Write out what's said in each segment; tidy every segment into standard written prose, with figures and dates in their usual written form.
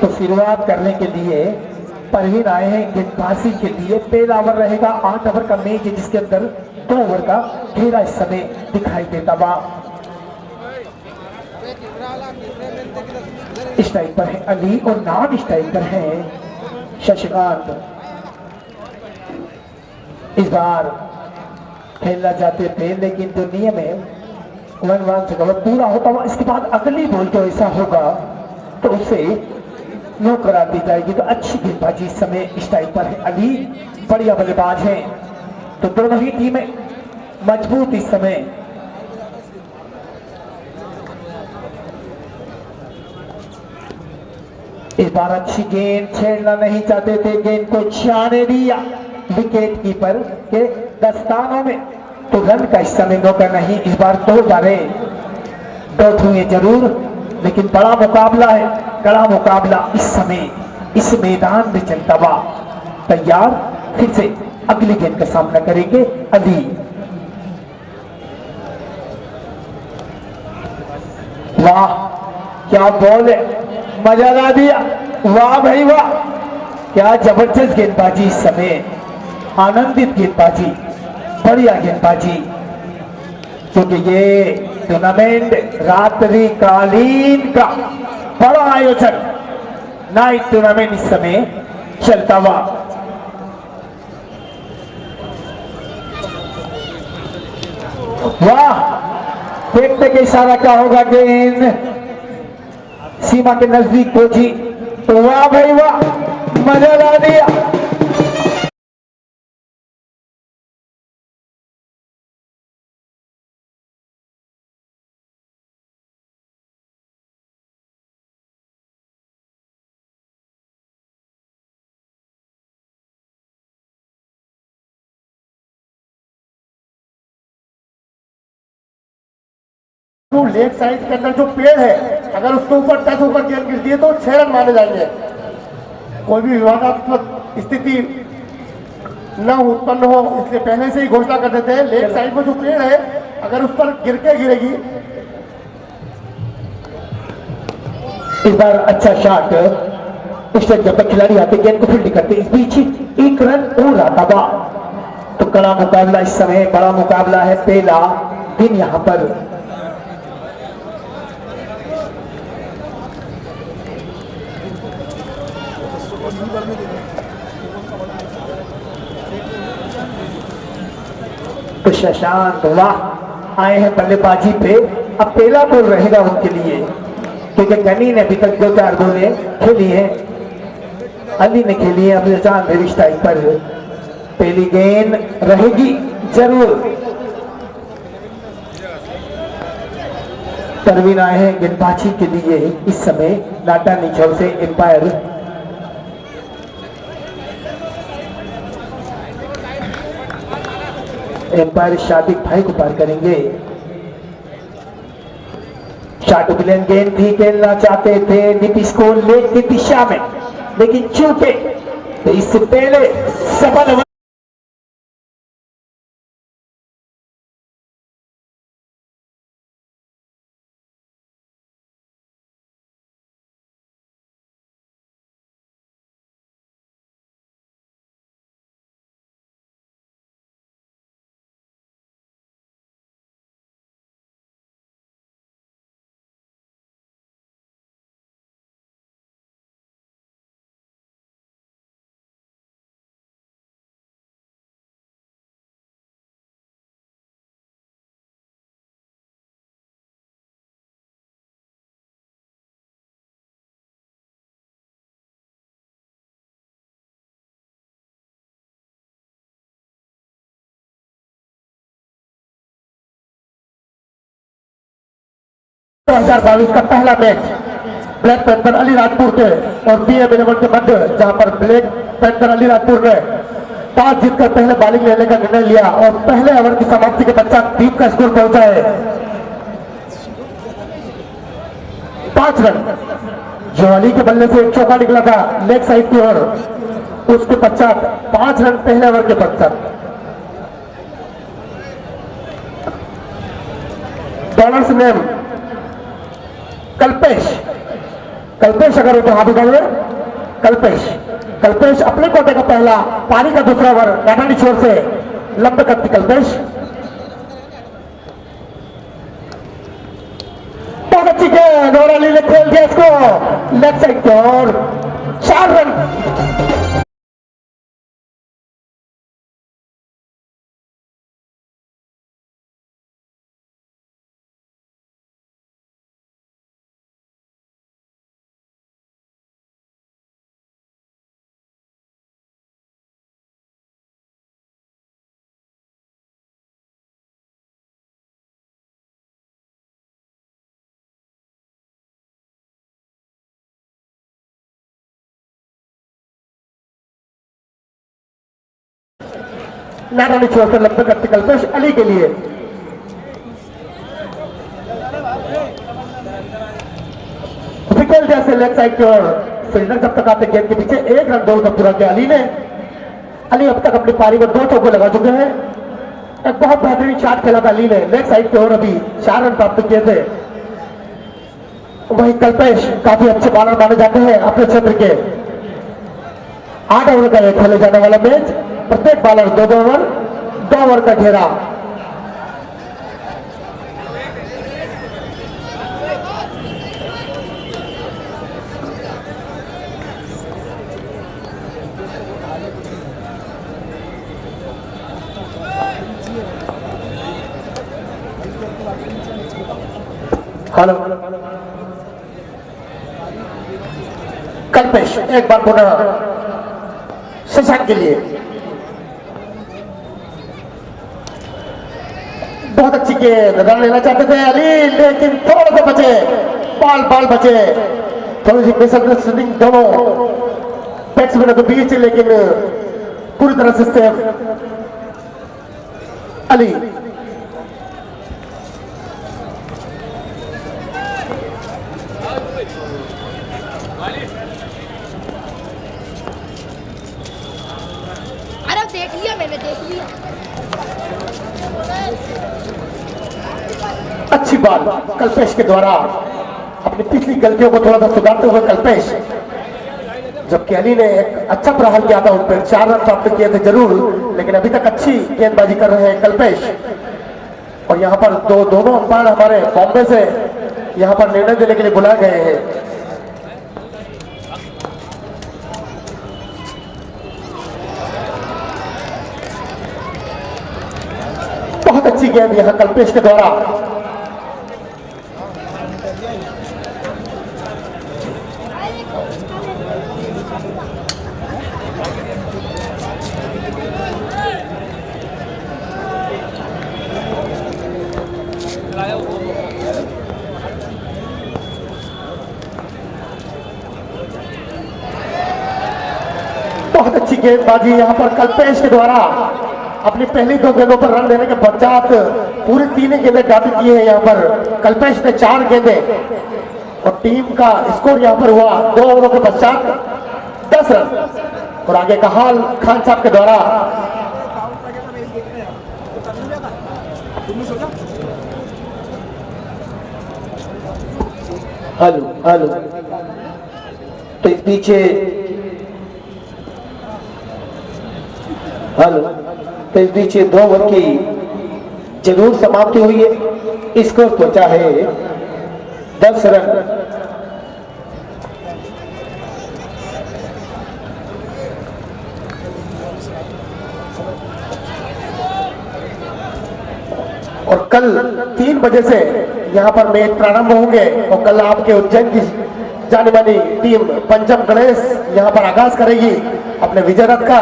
तो शुरुआत करने के लिए परवीन आए हैं गेंदबाजी के लिए। पहला ओवर रहेगा 8 ओवर का मैच है, जिसके अंदर 2 ओवर का घेरा इस समय दिखाई देता हुआ। स्ट्राइकर है अली और नॉन स्ट्राइकर है शशिकांत। इस बार खेलना चाहते थे, लेकिन जो नियम है 1-1 से कवर पूरा होता हुआ इसके बाद अगली बॉल जो ऐसा होगा तो उसे नो करा दी जाएगी। तो अच्छी गेंदबाजी इस समय स्ट्राइकर है अली, बढ़िया बल्लेबाज है। तो दोनों ही टीमें मजबूत इस समय। इस बार अच्छी गेंद, छेड़ना नहीं चाहते थे, गेंद को जाने दिया विकेट कीपर के दस्तानों में। तो रन का इस समय मौका नहीं। इस बार 2 बारे डॉट हुए जरूर, लेकिन बड़ा मुकाबला है, कड़ा मुकाबला इस समय इस मैदान में चलता हुआ। तैयार, फिर से अगली गेंद का सामना करेंगे अली। वाह क्या बॉल है, मजा ला दिया, वाह भाई वाह, क्या जबरदस्त गेंदबाजी इस समय, आनंदित गेंदबाजी, बढ़िया गेंदबाजी। क्योंकि ये टूर्नामेंट रात्रिकालीन का बड़ा आयोजन, नाइट टूर्नामेंट इस समय चलता हुआ। वाह, देखते के इशारा क्या होगा, गेंद सीमा के नजदीक पहुंची। तो वाह भाई वाह, मजा ला दिया। लेग साइड के अंदर जो पेड़ है, अगर उसके ऊपर टच होकर गेंद गिरती है तो 6 रन माने जाएंगे। कोई भी विवादात्मक स्थिति न उत्पन्न हो, इसलिए पहले से ही घोषणा कर देते हैं। लेग साइड में जो पेड़ है, अगर उस पर गिर के गिरेगी। इस बार अच्छा शॉट, इस टाइम जब तक खिलाड़ी आते गेंद को फील्ड करते, इस बीच 1 रन और आता हुआ। तो कड़ा मुकाबला इस समय, बड़ा मुकाबला है, पहला दिन यहां पर। तो शशांक वाह आए हैं बल्लेबाजी पे। अब पहला बॉल रहेगा उनके लिए, क्योंकि गनी ने अभी तक 2-4 बॉलें खेली हैं, अली ने खेली है। अब जान मेरी स्टाइल पर पहली गेंद रहेगी जरूर। परवीन आए हैं गेंदबाजी के लिए इस समय नाटा निचोड़ से। एम्पायर शादिक भाई को पार करेंगे। शॉट प्लेन गेंद थी, खेलना चाहते थे नीतीश को लेग की दिशा में, लेकिन चूके तो इससे पहले सफल का पहला मैच ब्लैक पैंथर अलीराजपुर के और BM11 के मध्य, जहां पर ब्लैक पैंथर अलीराजपुर ने टॉस जीतकर पहले बॉलिंग लेने का निर्णय लिया और पहले ओवर की समाप्ति के पश्चात टीम का स्कोर पहुंचा है 5 रन। जो अली के बल्ले से एक चौका निकला था लेग साइड की ओर, उसके पश्चात 5 रन पहले ओवर के पश्चात। बॉलर्स नेम कल्पेश कल्पेश अगर तो हाथ उठाए, कल्पेश कल्पेश अपने कोटे का पहला, पारी का दूसरा ओवर मैदानी छोर से लंबे कद की कल्पेश। बहुत अच्छी गेंद और अली ने खेल दिया इसको लेग साइड की ओर, 4 रन। मैदानी छोर से लंबे कद की कल्पेश अली के लिए। विकेट जैसे लेग साइड की ओर, फील्डर जब तक आते गेंद के पीछे 1 रन दौड़ का पूरा किया अली ने। अली अब तक अपनी पारी में 2 चौके लगा चुके हैं। एक बहुत बेहतरीन शॉट खेला था अली ने लेग साइड की ओर, अभी 4 रन प्राप्त किए थे। वही कल्पेश काफी अच्छे बॉलर माने जाते हैं अपने क्षेत्र के। 8 ओवर का खेले जाने वाला मैच, प्रत्येक बॉलर 2 ओवर, 2 ओवर का घेरा। हेलो कल्पेश एक बार पुनः शशांक के लिए। बहुत अच्छी गेंद, रन लेना चाहते थे अली लेकिन थोड़ा सा बचे, बॉल बचे, थोड़ी सी मिसअंडरस्टैंडिंग दोनों बैट्समैनों के बीच, लेकिन पूरी तरह से सेफ अली। अरे देख लिया, मैंने देख लिया। अच्छी बॉल कल्पेश के द्वारा, अपनी पिछली गलतियों को थोड़ा सा सुधारते हुए कल्पेश, जबकि अली ने एक अच्छा प्रहार किया था उन पर, 4 रन प्राप्त किए थे जरूर, लेकिन अभी तक अच्छी गेंदबाजी कर रहे हैं कल्पेश। और यहाँ पर दोनों अंपायर हमारे बॉम्बे से यहाँ पर निर्णय देने के लिए बुलाए गए हैं। बहुत अच्छी गेंद यहाँ कल्पेश के द्वारा। बहुत अच्छी गेंदबाजी यहाँ पर कल्पेश के द्वारा, अपनी पहली 2 गेंदों पर रन देने के पश्चात पूरी 3 गेंदें काफी की है यहाँ पर कल्पेश ने, 4 गेंदें, और टीम का स्कोर यहाँ पर हुआ 2 ओवरों के पश्चात 10 रन। और आगे का हाल खान साहब के द्वारा। हेलो तो इस पीछे तो इस बीच 2 ओवर की जरूर समाप्ति हुई है। स्कोर पहुंचा है 10 रन। और कल 3 बजे से यहाँ पर मैच प्रारंभ होंगे, और कल आपके उज्जैन की जाने मानी टीम पंचम गणेश यहाँ पर आगाज करेगी अपने विजय रथ का।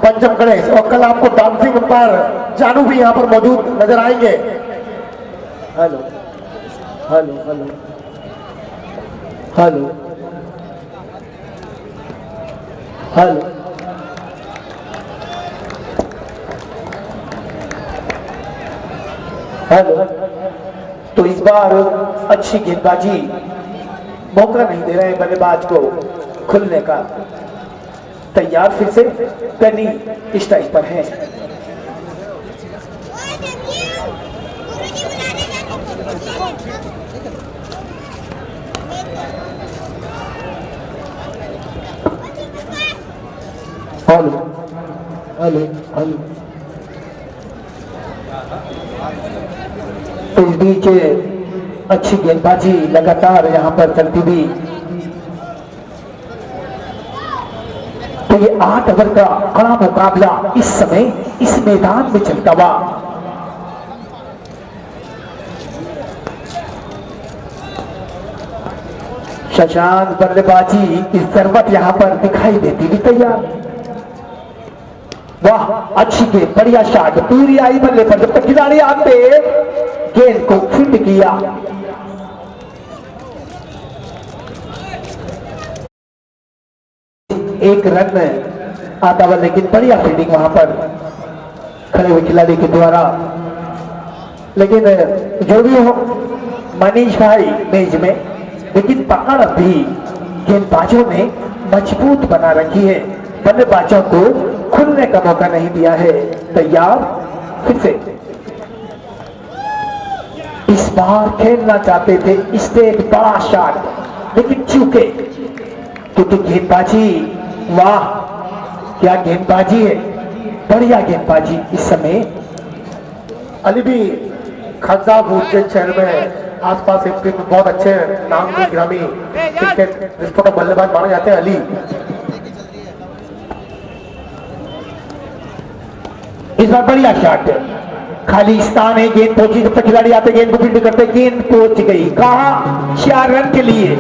पंचम गणेश, और कल आपको डांसिंग अंपायर जानू भी यहाँ पर मौजूद नजर आएंगे। Hello hello hello hello hello hello तो इस बार अच्छी गेंदबाजी, मौका नहीं दे रहे हैं बल्लेबाज को खुलने का। तैयार फिर से पेनी स्ट्राइक पर है। Hello hello. इस बीच अच्छी गेंदबाजी लगातार यहाँ पर चलती हुई। तो ये 8 ओवर का कड़ा मुकाबला इस समय इस मैदान में चलता हुआ। शशांक बल्लेबाजी की जरूरत यहां पर दिखाई देती भी तैयार। वाह, अच्छी गेंद, बढ़िया शॉट, पूरी आई बल्ले पर। जब तक खिलाड़ी आते गेंद को फिट किया। एक रन आता हुआ, लेकिन बढ़िया फील्डिंग वहां पर खड़े हुए खिलाड़ी के द्वारा। लेकिन जो भी हो मनीष भाई मेज में, लेकिन पकड़ भी गेंदबाजों ने मजबूत बना रखी है। बल्लेबाजों को खुलने का मौका नहीं दिया है। तैयार, फिर से इस बार खेलना चाहते थे इससे एक बड़ा शॉट, लेकिन चूके क्योंकि गेंदबाजी, वाह क्या गेंदबाजी है, बढ़िया गेंदबाजी इस समय। अली भी खान साहब उज्जैन शहर में आसपास एमपी में बहुत अच्छे नाम के ग्रामी क्रिकेट विस्फोटक बल्लेबाज माने जाते हैं अली। इस बार बढ़िया शॉट, खाली स्थान है, गेंद पहुंची, जब तक खिलाड़ी आते गेंद को फील्ड करते, गेंद पहुंच गई कहां? 4 रन के लिए।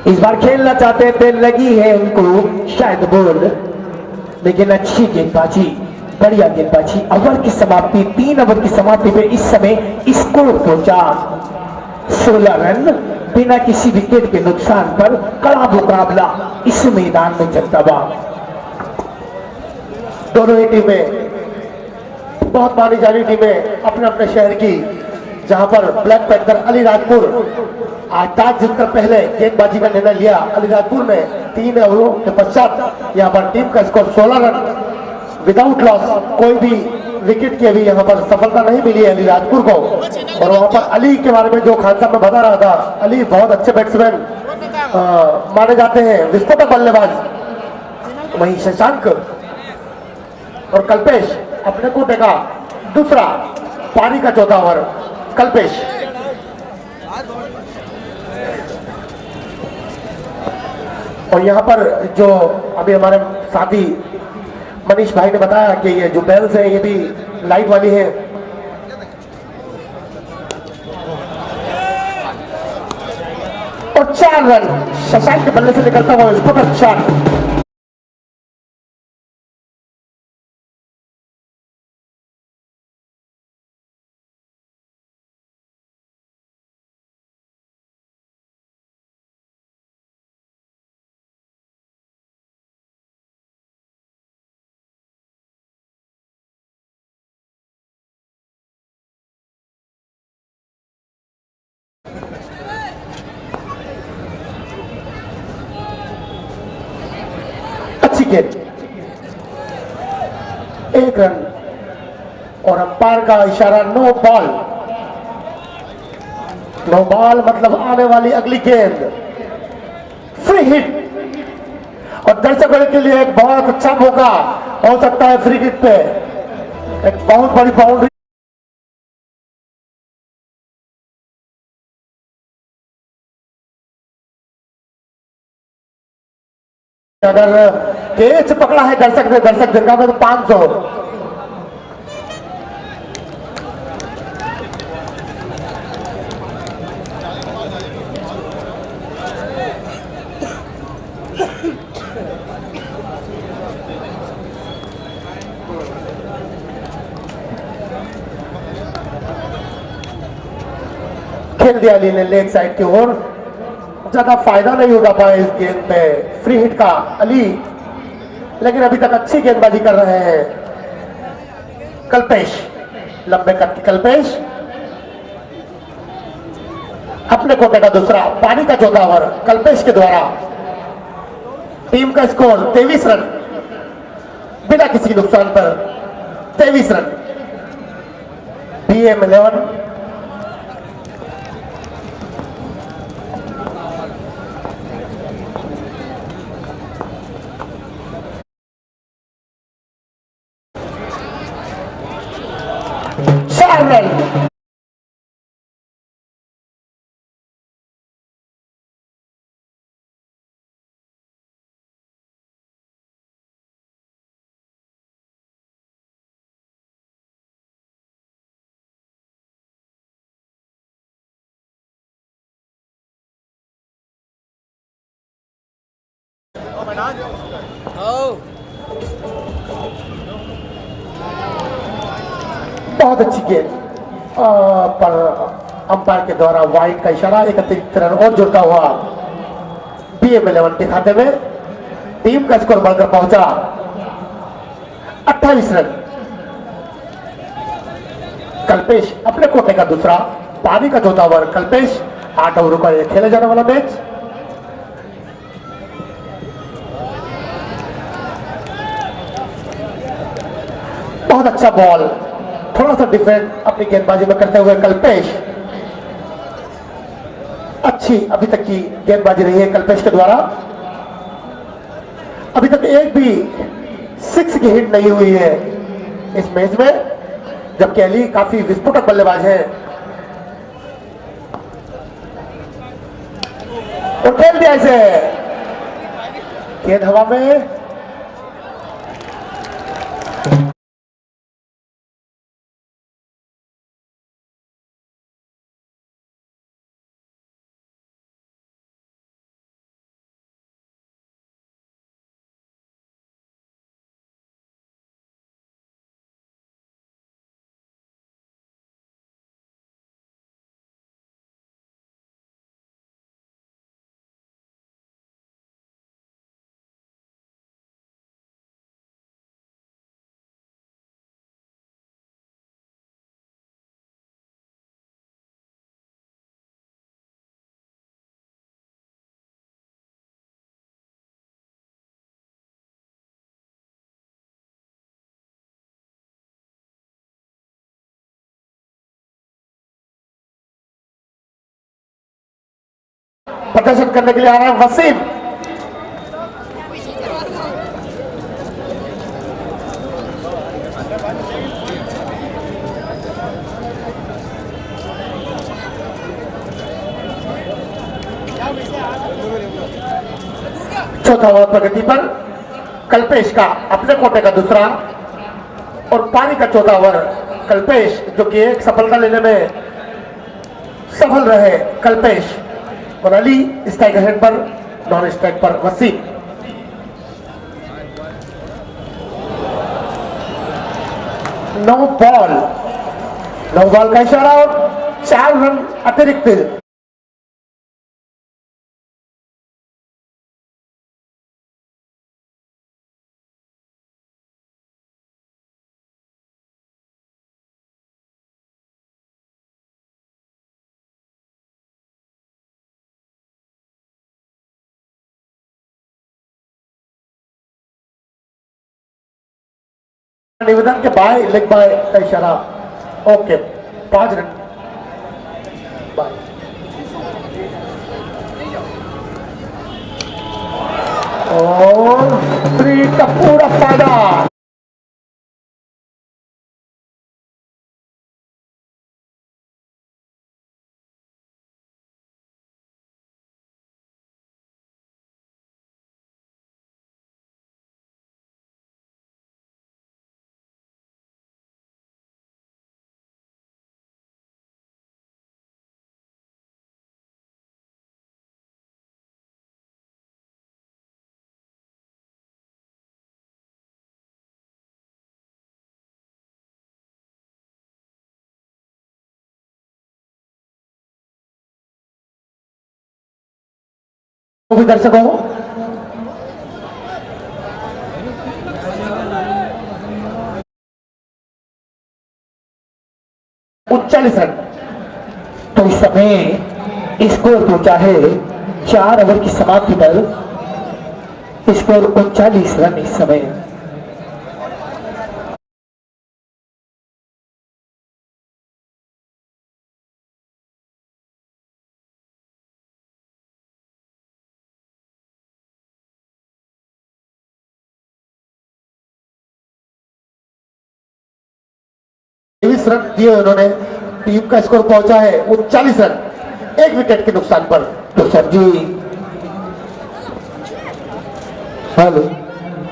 इस बार खेलना चाहते थे, लगी है उनको शायद बॉल, लेकिन अच्छी गेंदबाजी, बढ़िया गेंदबाजी। ओवर की समाप्ति, 3 ओवर की समाप्ति पे इस समय स्कोर पहुंचा 16 रन बिना किसी विकेट के नुकसान पर। कड़ा मुकाबला इस मैदान में चलता हुआ। दोनों ही टीमें बहुत मानी जानी टीमें अपने अपने शहर की, जहां पर ब्लैक पैंथर अलीराजपुर आज टॉस जीतकर पहले गेंदबाजी का निर्णय लिया। अलीराजपुर ने 3 ओवरों के पश्चात यहां पर टीम का स्कोर 16 रन विदाउट लॉस, कोई भी विकेट की अभी यहां पर सफलता नहीं मिली है अलीराजपुर को। और वहां पर अली के बारे में जो खान साहब में बता रहा था, अली बहुत अच्छे बैट्समैन माने जाते हैं, विस्फोटक बल्लेबाज। वहीं शशांक और कल्पेश अपने कोटे का दूसरा, पारी का चौथा ओवर कल्पेश। और यहाँ पर जो अभी हमारे साथी मनीष भाई ने बताया कि ये जो बेल्स है ये भी लाइट वाली है। और 4 रन शशांक के बल्ले से निकलता हुआ विस्फोटक शॉट। विकेट, 1 रन और अंपायर का इशारा नो बॉल। नो बॉल मतलब आने वाली अगली गेंद फ्री हिट। और दर्शकों के लिए एक बहुत अच्छा मौका हो सकता है फ्री हिट पे, एक बहुत बड़ी बाउंड्री। अगर कैच पकड़ा है दर्शक ने, दर्शक दीर्घा में तो 500। खेल दिया अली ने लेग साइड की ओर, ज्यादा फायदा नहीं उठा पाया इस गेंद पे फ्री हिट का अली, लेकिन अभी तक अच्छी गेंदबाजी कर रहे हैं। कल्पेश, लंबे कद की कल्पेश अपने कोटे का दूसरा, पानी का चौथा ओवर कल्पेश के द्वारा। टीम का स्कोर 23 रन, बिना किसी नुकसान पर 23 रन। BM11 4 run. बहुत अच्छी गेंद पर अंपायर के द्वारा वाइड का इशारा, एक अतिरिक्त रन और जुड़ता हुआ BM11 के खाते में। टीम का स्कोर बढ़कर पहुंचा 28 रन। कल्पेश अपने कोटे का दूसरा, पानी का चौथा ओवर कल्पेश। 8 ओवरों का यह खेला जाने वाला मैच। बहुत अच्छा बॉल, थोड़ा सा डिफरेंट अपनी गेंदबाजी में करते हुए कल्पेश। अच्छी अभी तक की गेंदबाजी रही है कल्पेश के द्वारा। अभी तक एक भी 6 की हिट नहीं हुई है इस मैच में, जबकि अली काफी विस्फोटक बल्लेबाज है। और खेल दिया इसे, गेंद हवा में। प्रदर्शन करने के लिए आ रहा है वसीम। चौथा ओवर प्रगति पर कल्पेश का अपने कोटे का दूसरा और पानी का चौथा ओवर कल्पेश, जो कि एक सफलता लेने में सफल रहे कल्पेश। और अली स्ट्राइक हेड पर, नॉन स्ट्राइक पर वसीम। नो बॉल का इशारा और 4 रन अतिरिक्त। निवेदन के बाय लेग बाय का इशारा। Okay, 5 run by. और 3 का पूरा फायदा। दर्शकों 39 रन। तो इस समय स्कोर पहुंचा है 4 ओवर की समाप्ति पर, स्कोर 39 रन इस समय। तेईस रन दिए उन्होंने, टीम का स्कोर पहुंचा है 39 रन 1 विकेट के नुकसान पर। तो सर जी हेलो,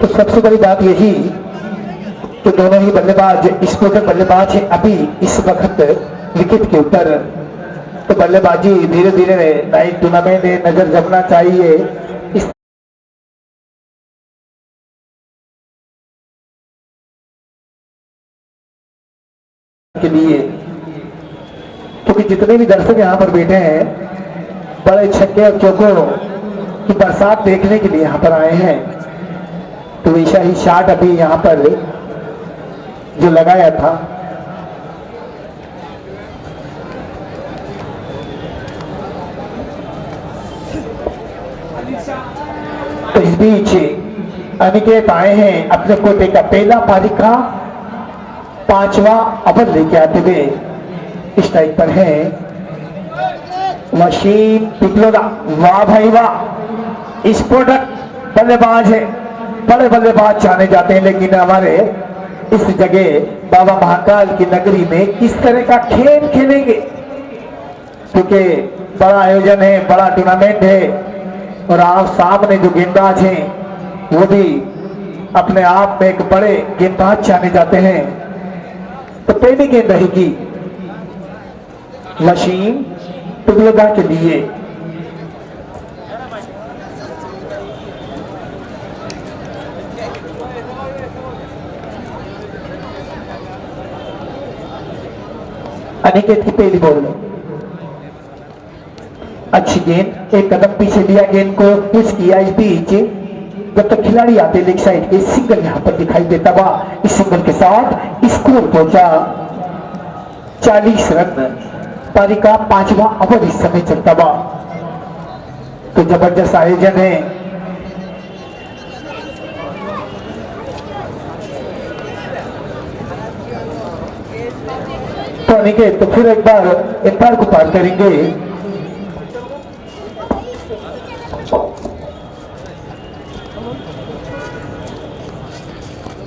तो सबसे बड़ी बात यही कि दोनों ही बल्लेबाज स्पिनर बल्लेबाज हैं अभी इस वक्त विकेट के ऊपर। तो बल्लेबाजी धीरे धीरे नई टूर्नामेंट में नजर जमना चाहिए इस के लिए, क्योंकि जितने भी दर्शक यहाँ पर बैठे हैं बड़े छक्के और चौकों की बरसात देखने के लिए यहाँ पर आए हैं। तो वैसा ही शॉट अभी यहाँ पर जो लगाया था, तो इस बीच अनिकेत आए हैं अपने कोटे का पहला पारी का 5वां ओवर लेके आते हुए स्ट्राइक पर है वसीम पिपलोदा। वाह भाई वाह, इस प्रोडक्ट बल्लेबाज है, बड़े बल्लेबाज जाने जाते हैं, लेकिन हमारे इस जगह बाबा महाकाल की नगरी में किस तरह का खेल खेलेंगे, क्योंकि बड़ा आयोजन है, बड़ा टूर्नामेंट है और आप सामने जो गेंदबाज हैं वो भी अपने आप में एक बड़े गेंदबाज जाने जाते हैं। तो पहली गेंद रहेगी वसीम पिपलोदा के लिए। अनिकेत की पहली बॉल में अच्छी गेंद, एक कदम पीछे लिया गेंद को, पुश किया। इस बीच जब तक खिलाड़ी आते लेग साइड के, सिंगल यहां पर दिखाई देता हुआ, इस सिंगल के साथ स्कोर पहुंचा 40 रन। पारी का 5वां ओवर इस समय चलता हुआ। तो जबरदस्त आयोजन है। तो अनिकेत तो फिर एक बार को पार करेंगे।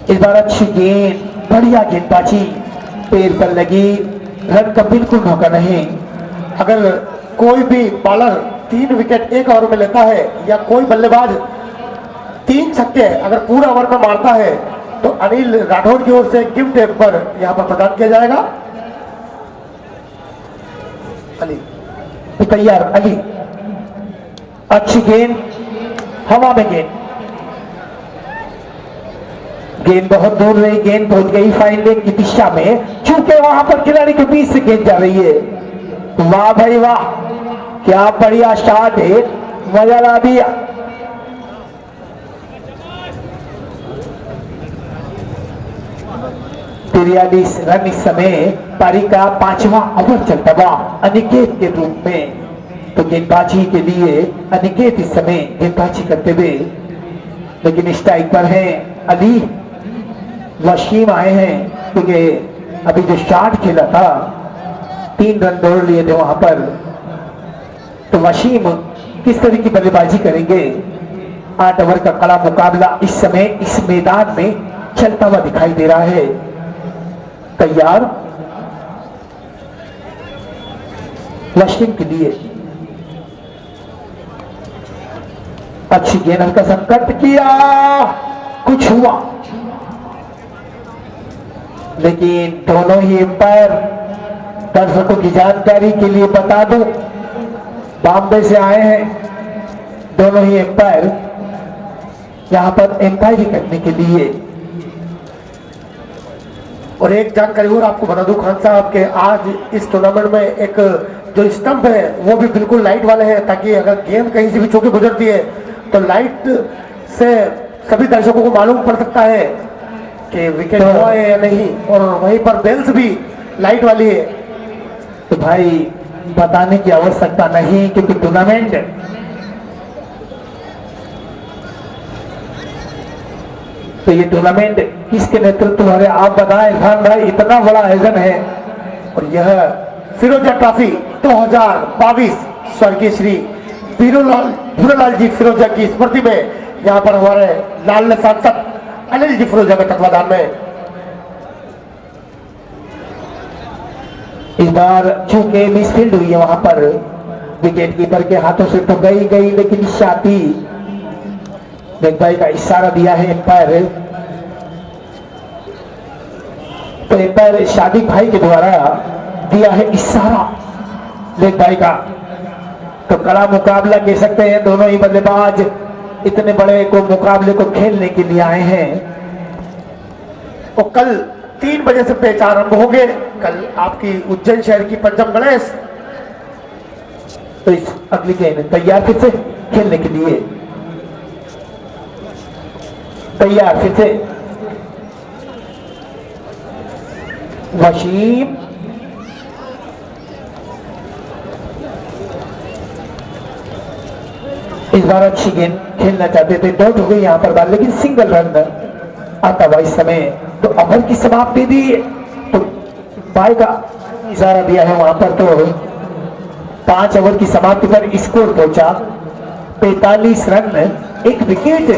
इस बार अच्छी गेंद, बढ़िया गेंदबाजी, पैर पर लगी, रन का बिल्कुल मौका नहीं। अगर कोई भी बॉलर 3 विकेट 1 ओवर में लेता है या कोई बल्लेबाज 3 छक्के अगर पूरा ओवर में मारता है तो अनिल राठौड़ की ओर से गिफ्ट पर यहां पर प्रदान किया जाएगा। अली तो तैयार अली, अच्छी गेंद, हवा में गेंद बहुत दूर रही, गेंद पहुंच गई फाइन लेग की दिशा में, चूंकि वहां पर खिलाड़ी के बीच से गेंद जा रही है। वाह भाई वाह, क्या बढ़िया शॉट है, मजा ला दिया। तिरयालीस रन इस समय पारी का 5वां ओवर चलता हुआ अनिकेत के रूप में। तो गेंदबाजी के लिए अनिकेत इस समय गेंदबाजी करते हुए, लेकिन स्ट्राइक पर है अली। वसीम आए हैं क्योंकि अभी जो शॉट खेला था 3 रन दौड़ लिए थे वहां पर। तो वसीम किस तरह की बल्लेबाजी करेंगे। 8 ओवर का कड़ा मुकाबला इस समय इस मैदान में चलता हुआ दिखाई दे रहा है। तैयार वसीम के लिए, अच्छी गेंद, हल्का सा कट किया, कुछ हुआ, लेकिन दोनों ही एम्पायर, दर्शकों की जानकारी के लिए बता दूं, बॉम्बे से आए हैं दोनों ही एम्पायर यहां पर एम्पायरिंग करने के लिए। और एक जानकारी और आपको बता दूं खान साहब के आज इस टूर्नामेंट में एक जो स्टंप है वो भी बिल्कुल लाइट वाले हैं, ताकि अगर गेंद कहीं से भी चौके गुजरती है तो लाइट से सभी दर्शकों को मालूम पड़ सकता है कि विकेट हुआ है या नहीं। और वहीं पर बेल्स भी लाइट वाली है तो भाई बताने की आवश्यकता नहीं, क्योंकि टूर्नामेंट तो ये टूर्नामेंट किसके नेतृत्व में, आप बताएं इरफान भाई, इतना बड़ा आयोजन है। और यह फिरोजा ट्रॉफी 2022 स्वर्गीय श्री भूरालाल जी फिरोजा की स्मृति में यहाँ पर हमारे लाल सांसद अनिल जी फिरोजा के तत्वाधान में इस बार चूंकि मिसफील्ड हुई है, वहां पर विकेट कीपर के हाथों से तो गई, लेकिन शाती लेग भाई का इशारा दिया है एम्पायर। तो एम्पायर शादी भाई के द्वारा दिया है इशारा लेग भाई का। तो कड़ा मुकाबला कह सकते हैं, दोनों ही बल्लेबाज इतने बड़े को मुकाबले को खेलने के लिए आए हैं। और कल 3 बजे से मैच आरंभ होंगे। कल आपकी उज्जैन शहर की पंचम गणेश तो इस अगली गेम तैयार फिर से खेलने के लिए, तैयार फिर से वसीम, इस बार अच्छी गेंद खेलना चाहते थे, डॉट हो गई यहाँ पर बात, लेकिन सिंगल रन आता हुआ इस समय। तो ओवर की समाप्ति दी, तो बाई का इशारा दिया है वहां पर। तो 5 ओवर की समाप्ति पर स्कोर पहुंचा 45 रन, 1 विकेट।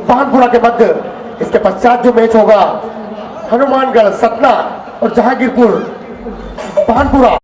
भानपुरा के मध्य इसके पश्चात जो मैच होगा हनुमानगढ़ सतना और जहांगीरपुर भानपुरा।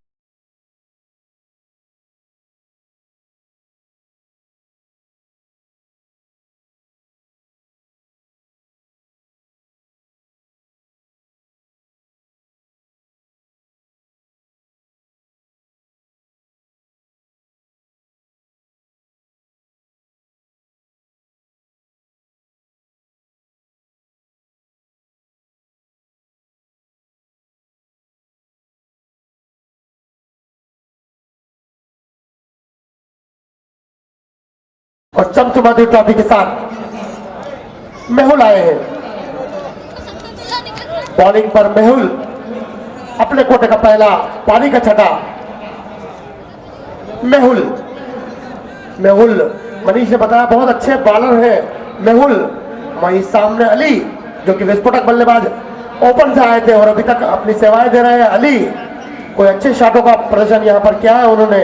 और चमचमाती ट्रॉफी के साथ मेहुल आए हैं। बॉलिंग पर मेहुल अपने कोटे का पहला, पानी का छठा। मेहुल मनीष ने बताया बहुत अच्छे बॉलर है मेहुल। वहीं सामने अली जो कि विस्फोटक बल्लेबाज ओपन से आए थे और अभी तक अपनी सेवाएं दे रहे हैं। अली कोई अच्छे शॉटों का प्रदर्शन यहाँ पर किया है उन्होंने।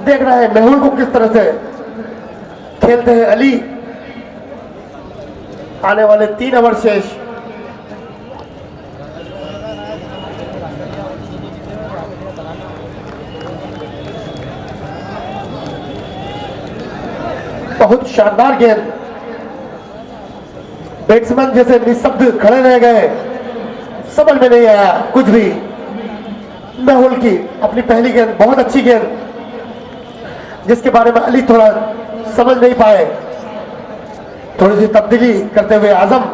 देख रहे हैं मेहुल को किस तरह से खेलते हैं अली। आने वाले 3 ओवर शेष। बहुत शानदार गेंद, बैट्समैन जैसे निशब्द खड़े रह गए, समझ में नहीं आया कुछ भी। मेहुल की अपनी पहली गेंद बहुत अच्छी गेंद, जिसके बारे में अली थोड़ा समझ नहीं पाए। थोड़ी सी तब्दीली करते हुए आजम,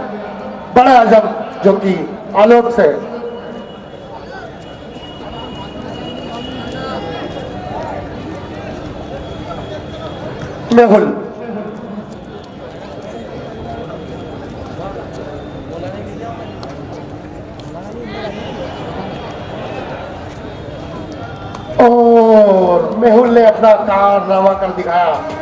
बड़ा आजम जो कि आलोक से मेहुल और मेहुल ने अपना कारनामा कर दिखाया।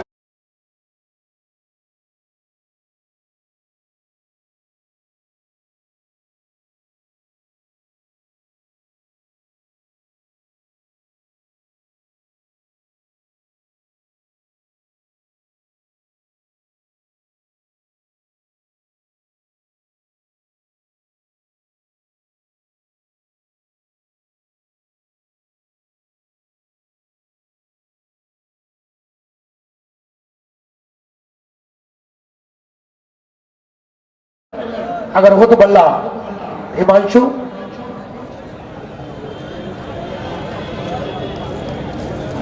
अगर हो तो बल्ला हिमांशु,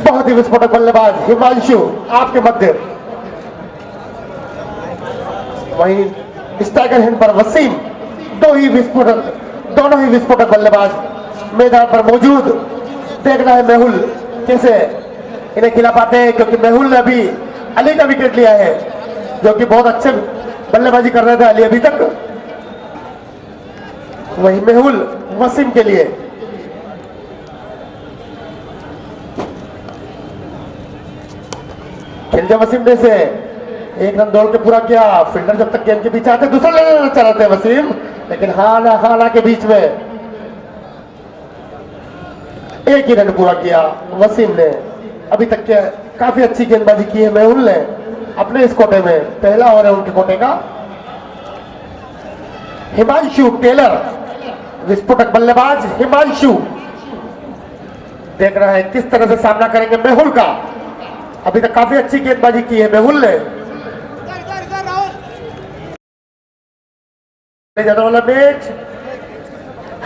बहुत ही विस्फोटक बल्लेबाज हिमांशु आपके मध्य। वहीं स्ट्राइकर हैंड पर वसीम, दोनों ही विस्फोटक बल्लेबाज मैदान पर मौजूद। देख रहा है मेहुल कैसे इन्हें खिला पाते हैं, क्योंकि मेहुल ने अभी अली का विकेट लिया है, जो कि बहुत अच्छे बल्लेबाजी कर रहे थे अली अभी तक। वही मेहुल वसीम के लिए खिलजा वसीम ने से एक रन दौड़ के पूरा किया। फील्डर जब तक गेंद के पीछे आते दूसरा लेने चलाते हैं वसीम, लेकिन हाना के बीच में एक ही रन पूरा किया वसीम ने। अभी तक के काफी अच्छी गेंदबाजी की है मेहुल ने अपने इस कोटे में। पहला ओवर है उनके कोटे का। हिमांशु टेलर विस्फोटक बल्लेबाज हिमांशु देख रहा है किस तरह से सामना करेंगे मेहुल का। अभी तक काफी अच्छी गेंदबाजी की है मेहुल ने। जाने वाला मैच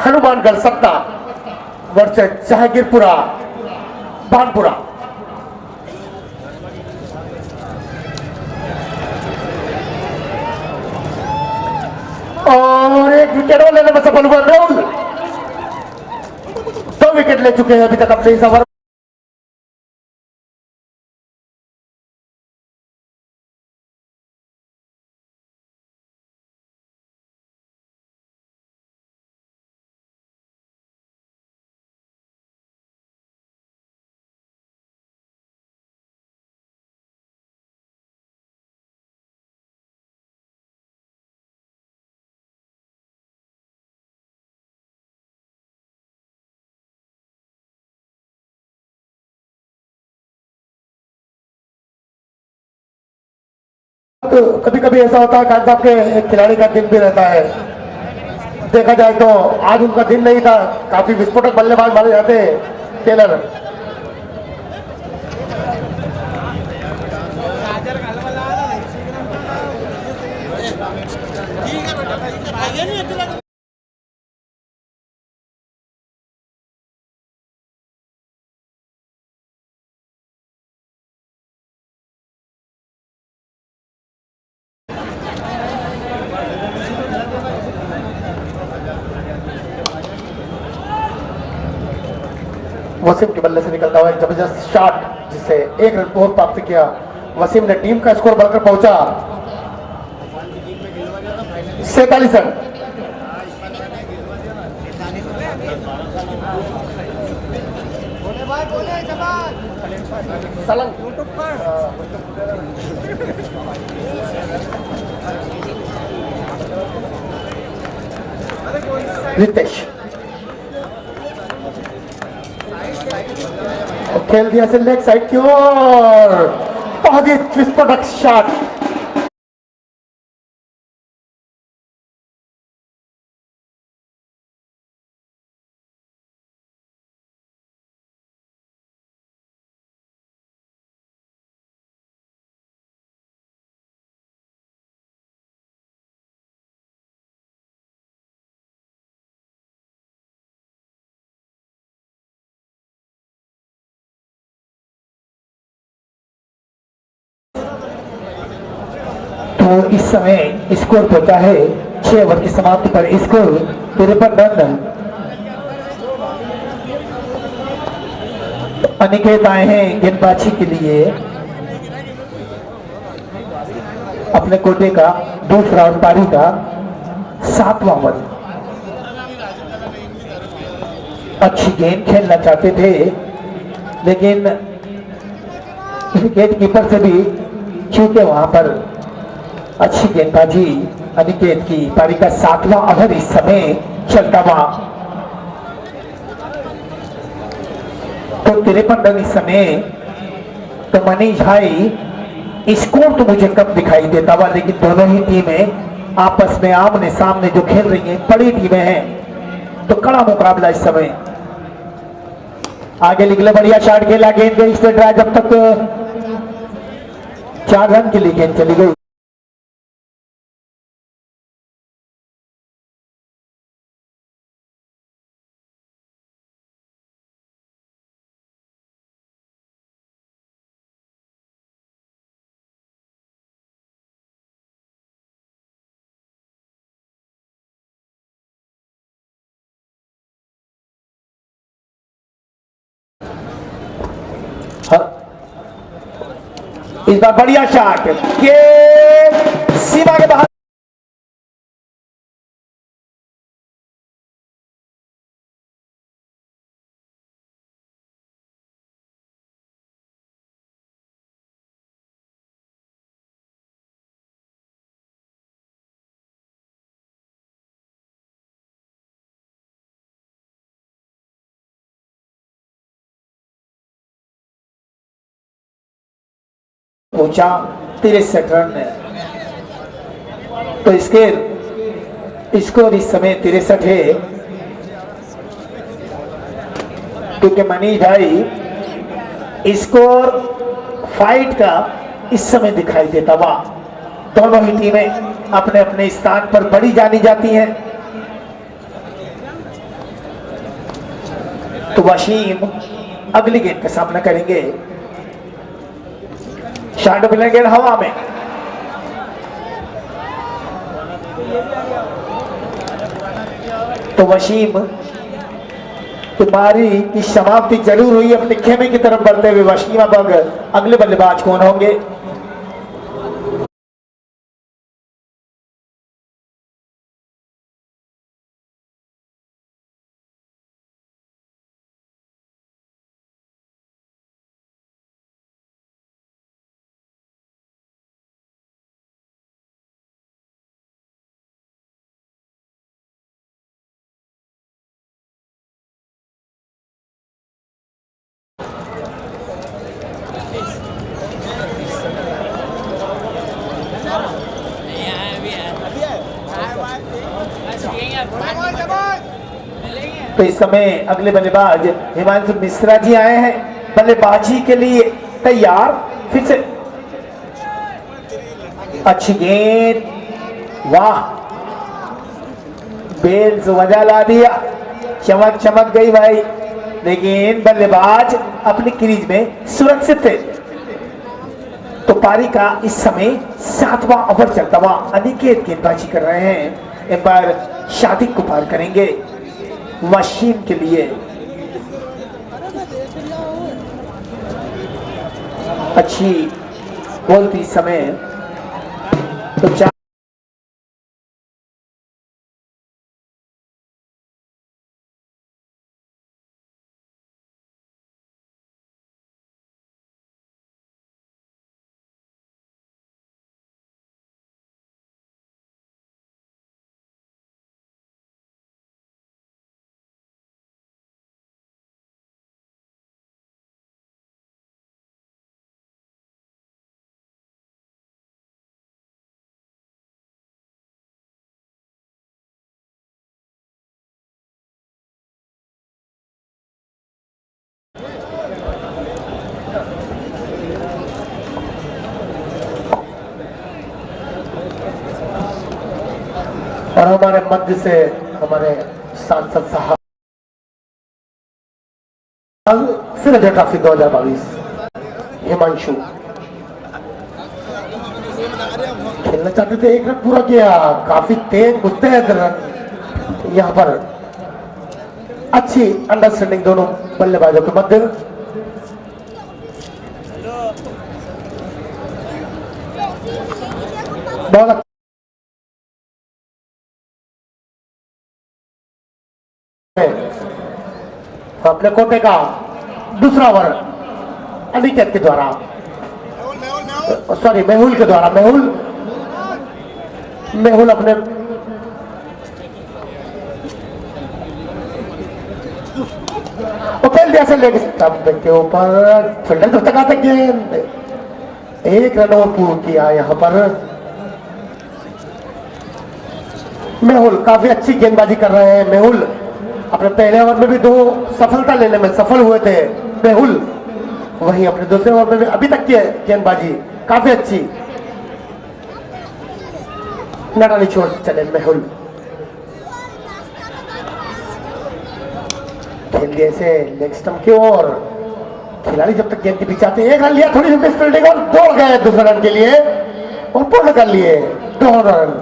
हनुमानगढ़ सत्ता वर्सेस जहांगीरपुरा भानपुरा। और एक विकेट और लेने में सफल हुआ मेहुल। 2 विकेट ले चुके हैं अभी तक अपने इस ओवर। तो कभी कभी ऐसा होता है खान साहब के एक खिलाड़ी का दिन भी रहता है। देखा जाए तो आज उनका दिन नहीं था। काफी विस्फोटक बल्लेबाज माने जाते हैं टेलर। वसीम के बल्ले से निकलता हुआ एक जबरदस्त शॉट जिससे 1 रन और प्राप्त किया। वसीम ने टीम का स्कोर बढ़कर पहुंचा 47 रन। रितेश खेल दिया से लेग साइड की ओर। बहुत ही विस्फोटक शॉट। तो इस समय स्कोर पहुंचा है 6 ओवर की समाप्ति पर स्कोर 53 रन। अनिकेत आए हैं गेंदबाजी के लिए अपने कोटे का दूसरा और पारी का 7वां ओवर। अच्छी गेंद खेलना चाहते थे लेकिन विकेट कीपर से भी चूके वहां पर अच्छी गेंदबाजी अनिकेत की। पारी का 7वां ओवर इस समय चलता हुआ। तो 53 रन इस समय। तो मनीष भाई स्कोर तो मुझे कम दिखाई देता हुआ, लेकिन दोनों ही टीमें आपस में आमने सामने जो खेल रही हैं, बड़ी टीमें हैं, तो कड़ा मुकाबला इस समय। आगे निकले, बढ़िया शॉट खेला, गेंद गई स्ट्रेट ड्राइव, जब तक 4 रन के लिए गेंद चली गई। इस बार बढ़िया शॉट के सीमा के बाहर। पहुंचा 63 रन है। तो इसके स्कोर इस समय 63 है, क्योंकि मनीष भाई स्कोर फाइट का इस समय दिखाई देता हुआ। दोनों ही टीमें अपने अपने स्थान पर बड़ी जानी जाती हैं। तो वसीम अगली गेंद का सामना करेंगे। शॉट मिलेंगे हवा में। तो वसीम तुम्हारी की समाप्ति जरूर हुई। अपने खेमे की तरफ बढ़ते हुए वसीम अब अगले बल्लेबाज कौन होंगे? तो इस समय अगले बल्लेबाज हिमांशु मिश्रा जी आए हैं बल्लेबाजी के लिए तैयार। फिर से अच्छी गेंद, वाह, बेल्स वजह ला दिया। चमक चमक गई भाई, लेकिन बल्लेबाज अपनी क्रीज में सुरक्षित थे। तो पारी का इस समय 7वां ओवर चलता हुआ। अनिकेत गेंदबाजी कर रहे हैं। एक बार शादिक को पार करेंगे वसीम के लिए। अच्छी बोलती समय तो और हमारे मध्य से हमारे सांसद साहब सिर्फ ट्रॉफी 2022 हिमांशु खेलना चाहते थे, एक रन पूरा किया। काफी तेज मुस्तैद रन यहाँ पर। अच्छी अंडरस्टैंडिंग दोनों बल्लेबाजों के मध्य। बहुत अपने कोटे का दूसरा ओवर अनिकेत के द्वारा, सॉरी मेहुल के द्वारा। मेहुल अपने ओपन जैसे लेग स्टंप के ऊपर फील्डर जब तक आते गेंद, एक रन और पूर्ण किया यहाँ पर। मेहुल काफी अच्छी गेंदबाजी कर रहे हैं। मेहुल अपने पहले ओवर में भी 2 सफलता लेने में सफल हुए थे मेहुल, वहीं अपने दूसरे ओवर में भी अभी तक की गेंदबाजी काफी अच्छी। लड़ाई छोड़ चले मेहुल, खेल दिए से लेग स्टंप की ओर। खिलाड़ी जब तक गेंद के पीछे आते, एक रन लिया, थोड़ी सी मिस फील्डिंग और दौड़ गए दूसरे रन के लिए और पूर्ण कर लिए 2 रन।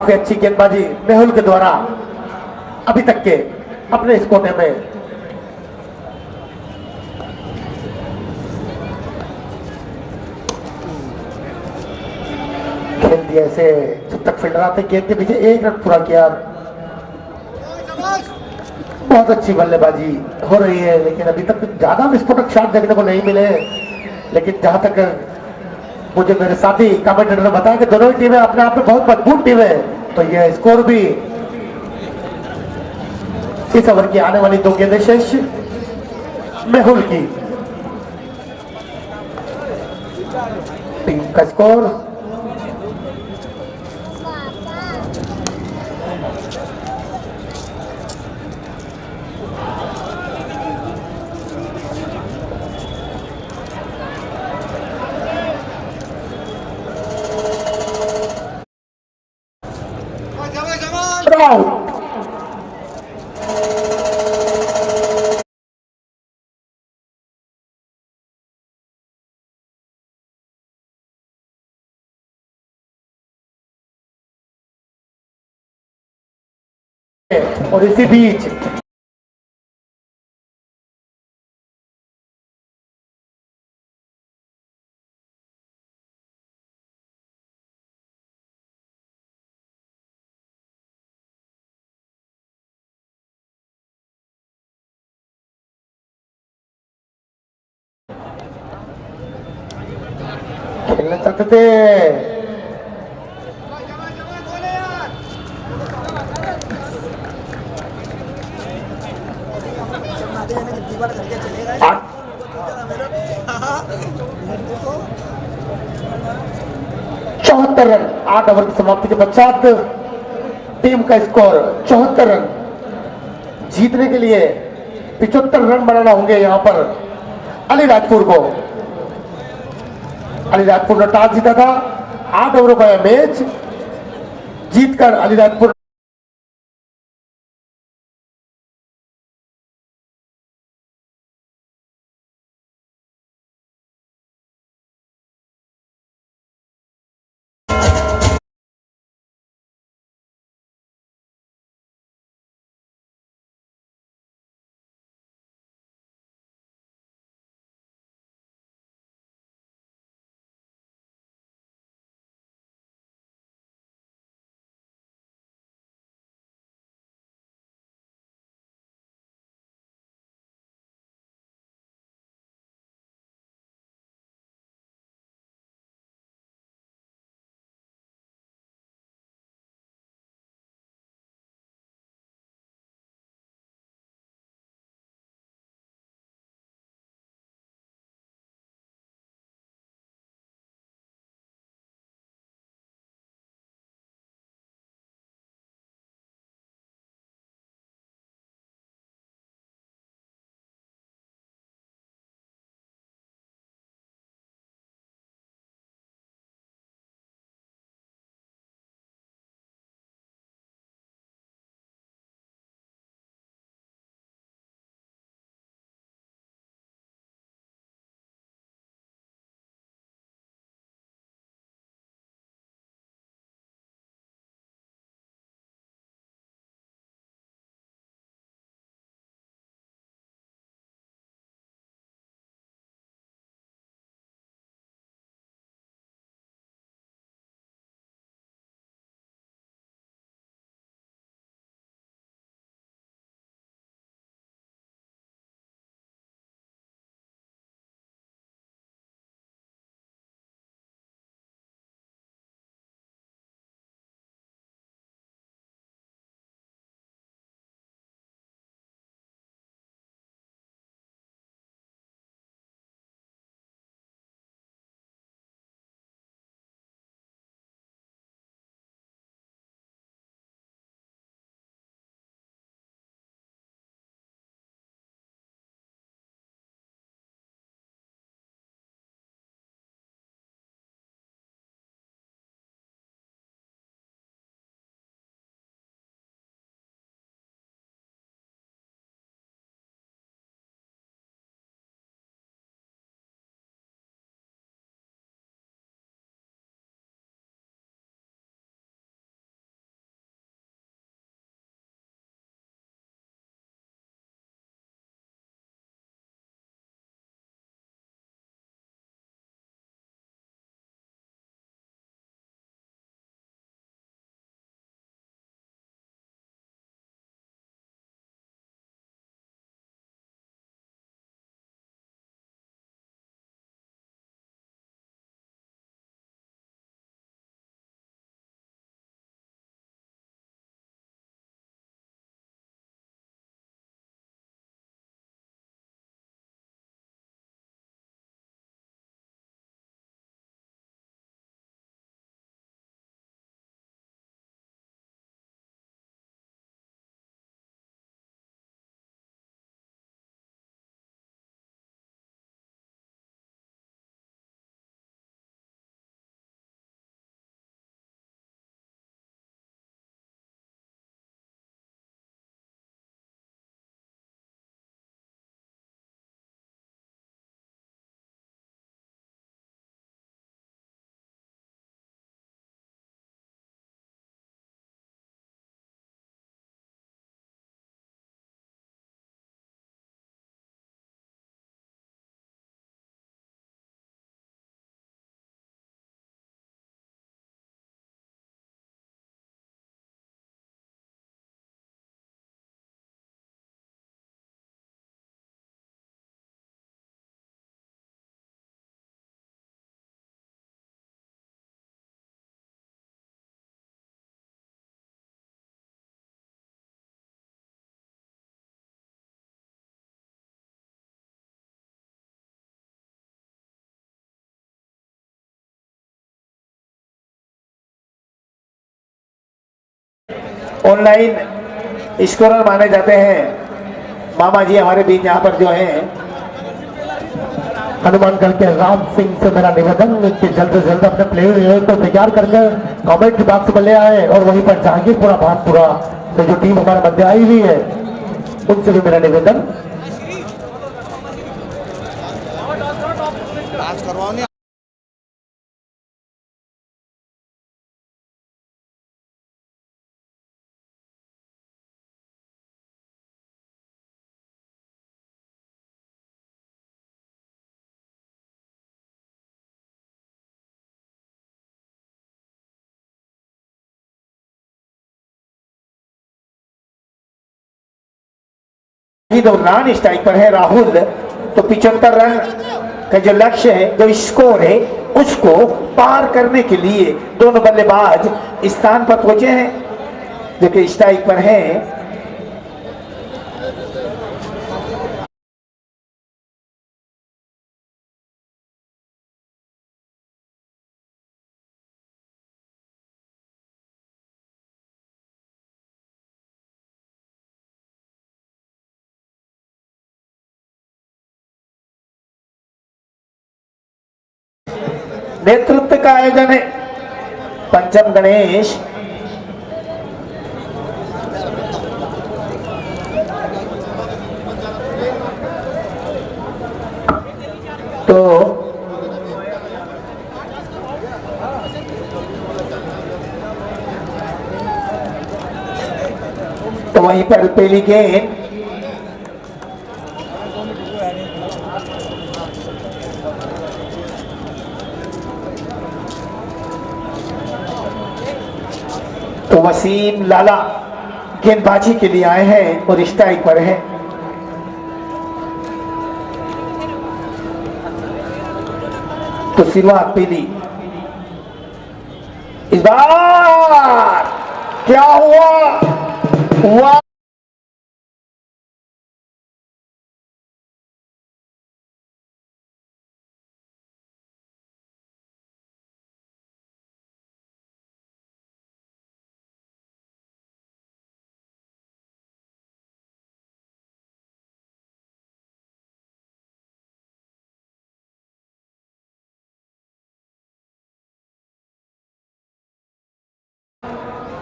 काफी अच्छी गेंदबाजी मेहुल के द्वारा अभी तक के अपने इस कोने में। खेल दिया ऐसे जब तक फील्डर आते गेंद के पीछे 1 रन पूरा किया। बहुत अच्छी बल्लेबाजी हो रही है, लेकिन अभी तक ज्यादा विस्फोटक शॉट देखने को नहीं मिले। लेकिन जहां तक मुझे मेरे साथी कमेंटेटर ने बताया कि दोनों ही टीमें अपने आप में बहुत मजबूत टीम है, तो यह स्कोर भी इस ओवर की आने वाली 2 गेंदें शेष मेहुल की टीम का स्कोर आउट। और इसी बीच खेलना चाहते थे, चौहत्तर रन 8 ओवर की समाप्ति के पश्चात टीम का स्कोर 74 रन। जीतने के लिए 75 रन बनाना होंगे यहां पर अलीराजपुर को। अलीराजपुर ने टॉस जीता था, 8 ओवरों का यह मैच जीतकर अलीराजपुर ऑनलाइन स्कोरर माने जाते हैं मामा जी हमारे बीच यहाँ पर जो हैं। हनुमानगढ़ के राम सिंह से मेरा निवेदन कि जल्द से जल्द अपने प्लेयर को तैयार करके कमेंट बॉक्स में ले आए, और वहीं पर जहांगीरपुरा भानपुरा से जो टीम हमारे मध्य आई हुई है उनसे भी मेरा निवेदन। दौरान स्ट्राइक पर है राहुल, तो 75 रन का जो लक्ष्य है, जो स्कोर है, उसको पार करने के लिए दोनों बल्लेबाज स्थान पर पहुंचे हैं जो कि स्ट्राइक पर हैं। नेतृत्व का आयोजन है पंचम गणेश। तो वहीं पर पहली गेंद तो वसीम लाला गेंदबाजी के लिए आए हैं और स्ट्राइक पर है। तो शुरुआत पहली, इस बार क्या हुआ?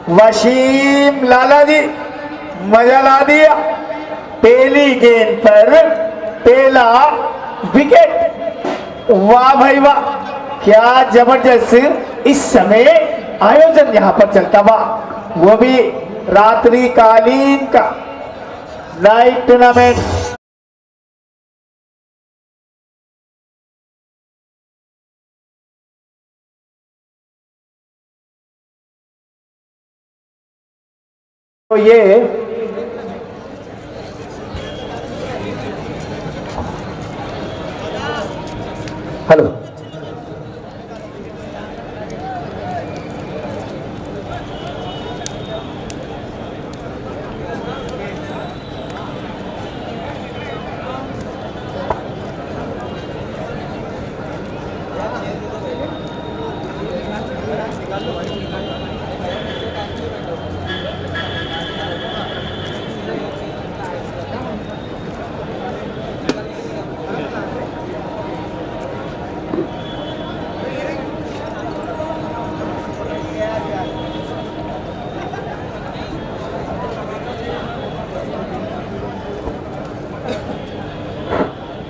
वसीम लाला जी मजा ला दिया। पहली गेंद पर पहला विकेट। वाह भाई वाह, क्या जबरदस्त इस समय आयोजन यहां पर चलता हुआ, वो भी रात्रिकालीन का नाइट टूर्नामेंट। तो ये हेलो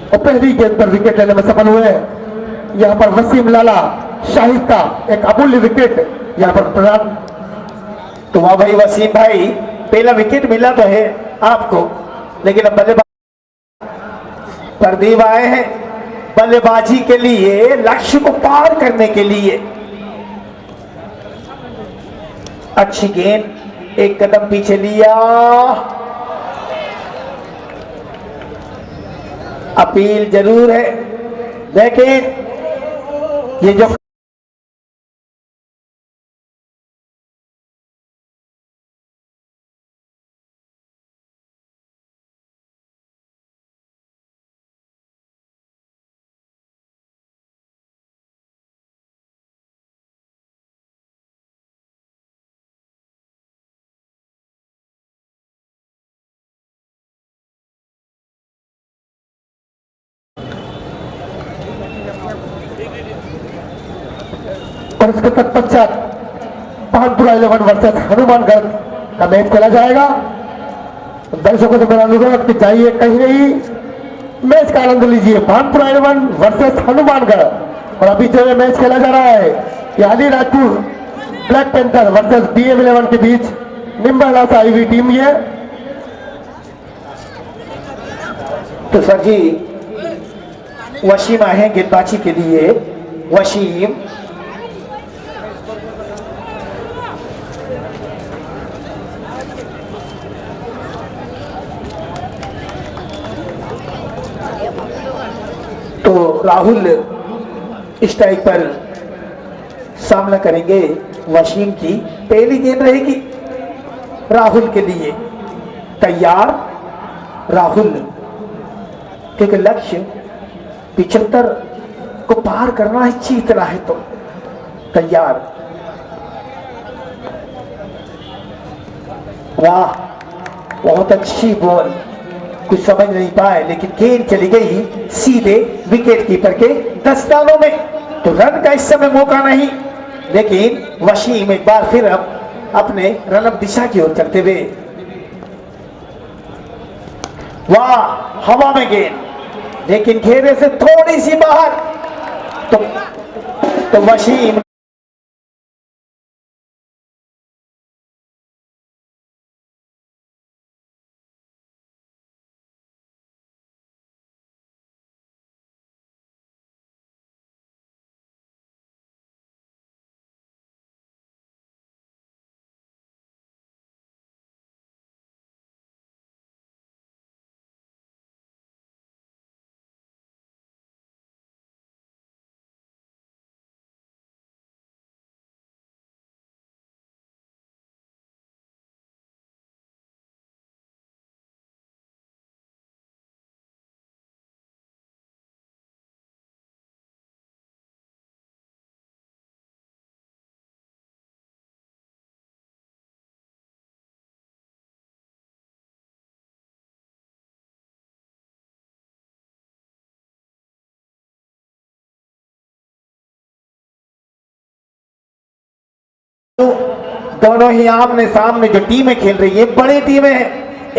और पहली गेंद पर विकेट लेने में सफल हुए। यहां पर वसीम लाला शाहिद का एक अमूल्य विकेट यहां पर प्रदान। तो वाह भाई वसीम भाई, पहला विकेट मिला तो है आपको, लेकिन अब बल्लेबाज प्रदीप आए हैं बल्लेबाजी के लिए, लक्ष्य को पार करने के लिए। अच्छी गेंद, एक कदम पीछे लिया। अपील जरूर है, लेकिन ये जो और उसके तत्पश्चात पानपुरा 11 वर्सेस हनुमानगढ़ का मैच खेला जाएगा। दर्शकों से मेरा अनुरोध कि जाइए कहीं नहीं, मैच का आनंद लीजिए। पानपुरा 11 वर्सेस हनुमानगढ़। और अभी जो ये मैच खेला जा रहा है ये Alirajpur black panther versus BM11 के बीच निम्बाला से आई हुई टीम ये। तो सर जी वसीम आए हैं गेंदबाजी के लिए। वसीम तो राहुल स्ट्राइक पर सामना करेंगे वसीम की। पहली गेंद रहेगी राहुल के लिए। तैयार राहुल, क्योंकि लक्ष्य 75 को पार करना है, जीतना है। तो तैयार, वाह बहुत अच्छी बॉल, कुछ समझ नहीं पाए लेकिन गेंद चली गई सीधे विकेट कीपर के दस्तानों में। तो रन का इस समय मौका नहीं, लेकिन वसीम एक बार फिर अब अपने रनअप दिशा की ओर चलते हुए, वाह हवा में गेंद लेकिन घेरे से थोड़ी सी बाहर। तो वसीम दोनों ही आमने सामने जो टीमें खेल रही है बड़ी टीमें हैं,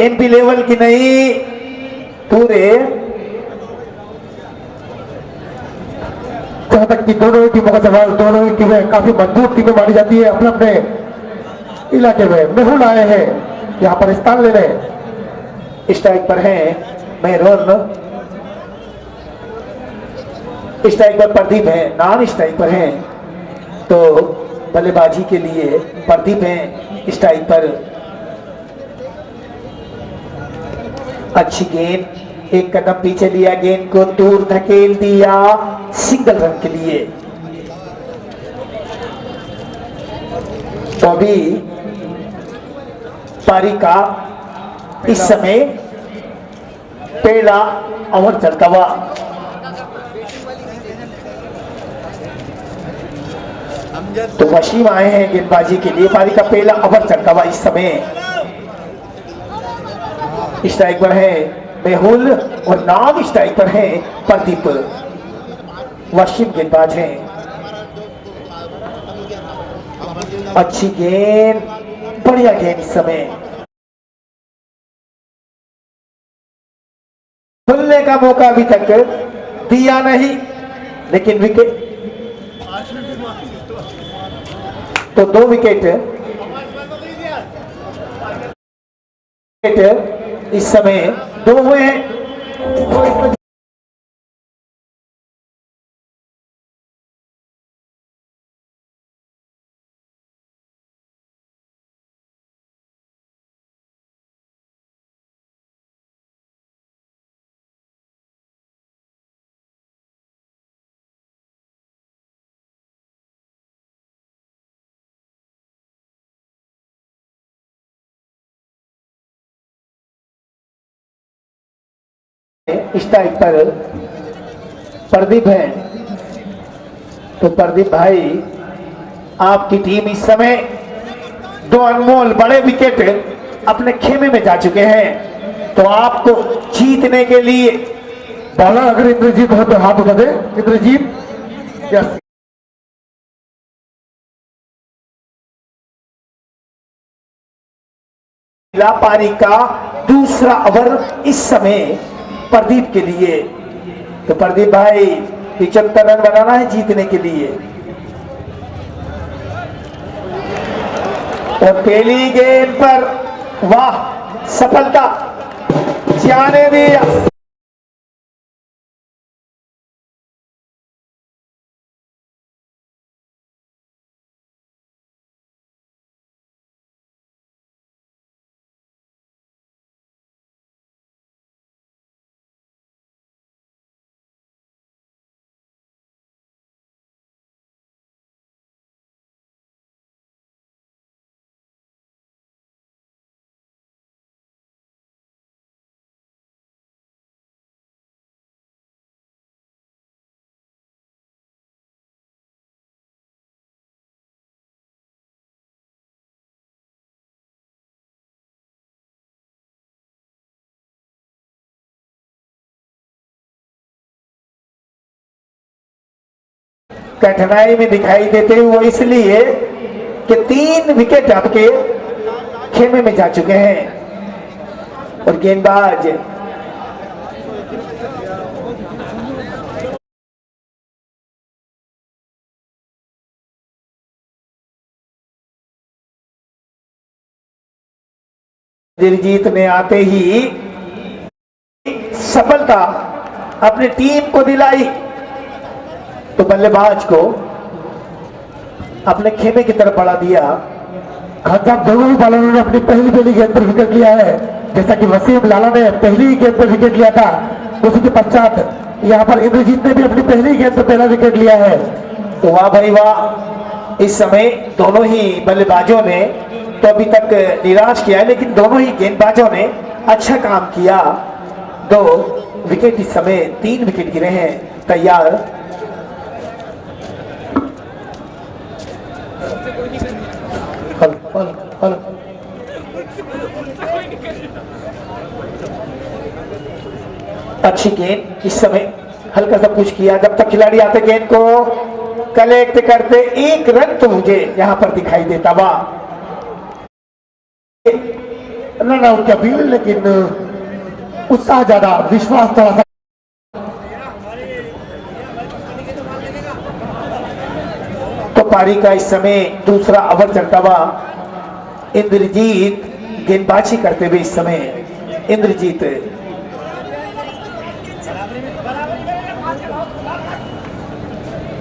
MP लेवल की नहीं, पूरे जहां तक कि दोनों ही टीमों का सवाल, दोनों ही टीमें काफी मजबूत टीमें मानी जाती है। अपने अपने इलाके में मेहुल आए हैं यहाँ पर स्थान लेने। स्ट्राइक पर हैं मेहरून, स्ट्राइक पर प्रदीप है, नॉन स्ट्राइक पर हैं तो बल्लेबाजी के लिए प्रदीप हैं स्ट्राइक पर। अच्छी गेंद, एक कदम पीछे लिया, गेंद को दूर धकेल दिया, सिंगल रन के लिए। तो अभी पारी का इस समय पहला ओवर चलता हुआ। तो वसीम आए हैं गेंदबाजी के लिए। पारी का पहला ओवर चलता हुआ इस समय। स्ट्राइक पर है मेहुल और नॉन स्ट्राइक पर है प्रदीप। वसीम गेंदबाज हैं। अच्छी गेंद, बढ़िया गेंद इस समय। खुलने का मौका अभी तक दिया नहीं, लेकिन विकेट तो 2 विकेट इस समय 2 हुए हैं। स्ट्राइक पर प्रदीप है। तो प्रदीप भाई, आपकी टीम इस समय 2 अनमोल बड़े विकेट अपने खेमे में जा चुके हैं। तो आपको जीतने के लिए बॉलर अगर इंद्रजीत हो तो हाथ उठा दे। इंद्रजीत, यस। पारी का दूसरा ओवर इस समय प्रदीप के लिए। तो प्रदीप भाई 75 रन बनाना है जीतने के लिए। और पहली गेंद पर वाह सफलता जाने दिया। कठिनाई में दिखाई देते हैं वो इसलिए कि 3 विकेट आपके खेमे में जा चुके हैं। और गेंदबाज दिलजीत ने आते ही सफलता अपनी टीम को दिलाई। तो बल्लेबाज को अपने खेमे की तरफ बढ़ा दिया। खान दोनों ही बॉलरों ने अपनी पहली गेंद पर विकेट लिया है। जैसा कि वसीम लाला ने पहली गेंद पर विकेट लिया था, उसी के पश्चात यहाँ पर इंद्रजीत ने भी अपनी पहली गेंद पर पहला विकेट लिया है। तो वाह भाई वाह, इस समय दोनों ही बल्लेबाजों ने तो अभी तक निराश किया है, लेकिन दोनों ही गेंदबाजों ने अच्छा काम किया। 2 विकेट इस समय 3 विकेट गिरे हैं। तैयार अच्छी गेंद इस समय हल्का सा पुश किया। जब तक खिलाड़ी आते गेंद को कलेक्ट करते 1 रन तो मुझे यहां पर दिखाई देता। वाह रन आउट की अपील, लेकिन उत्साह ज्यादा, विश्वास थोड़ा सा। तो पारी का इस समय दूसरा ओवर चलता हुआ इंद्रजीत गेंदबाजी करते हुए इस समय इंद्रजीत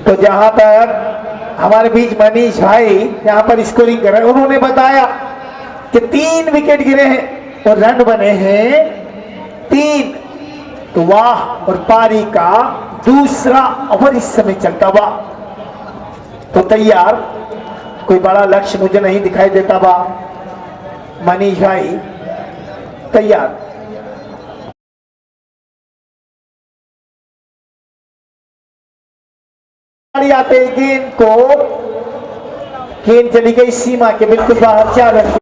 तो जहां तक हमारे बीच मनीष भाई यहां पर स्कोरिंग कर रहे हैं, उन्होंने बताया कि 3 विकेट गिरे हैं और रन बने हैं 3। तो वाह, और पारी का दूसरा ओवर इस समय चलता हुआ। तो तैयार, कोई बड़ा लक्ष्य मुझे नहीं दिखाई देता बा। मनीष भाई तैयार। आते गेंद को, गेंद चली गई सीमा के बिल्कुल बाहर। 4 रन।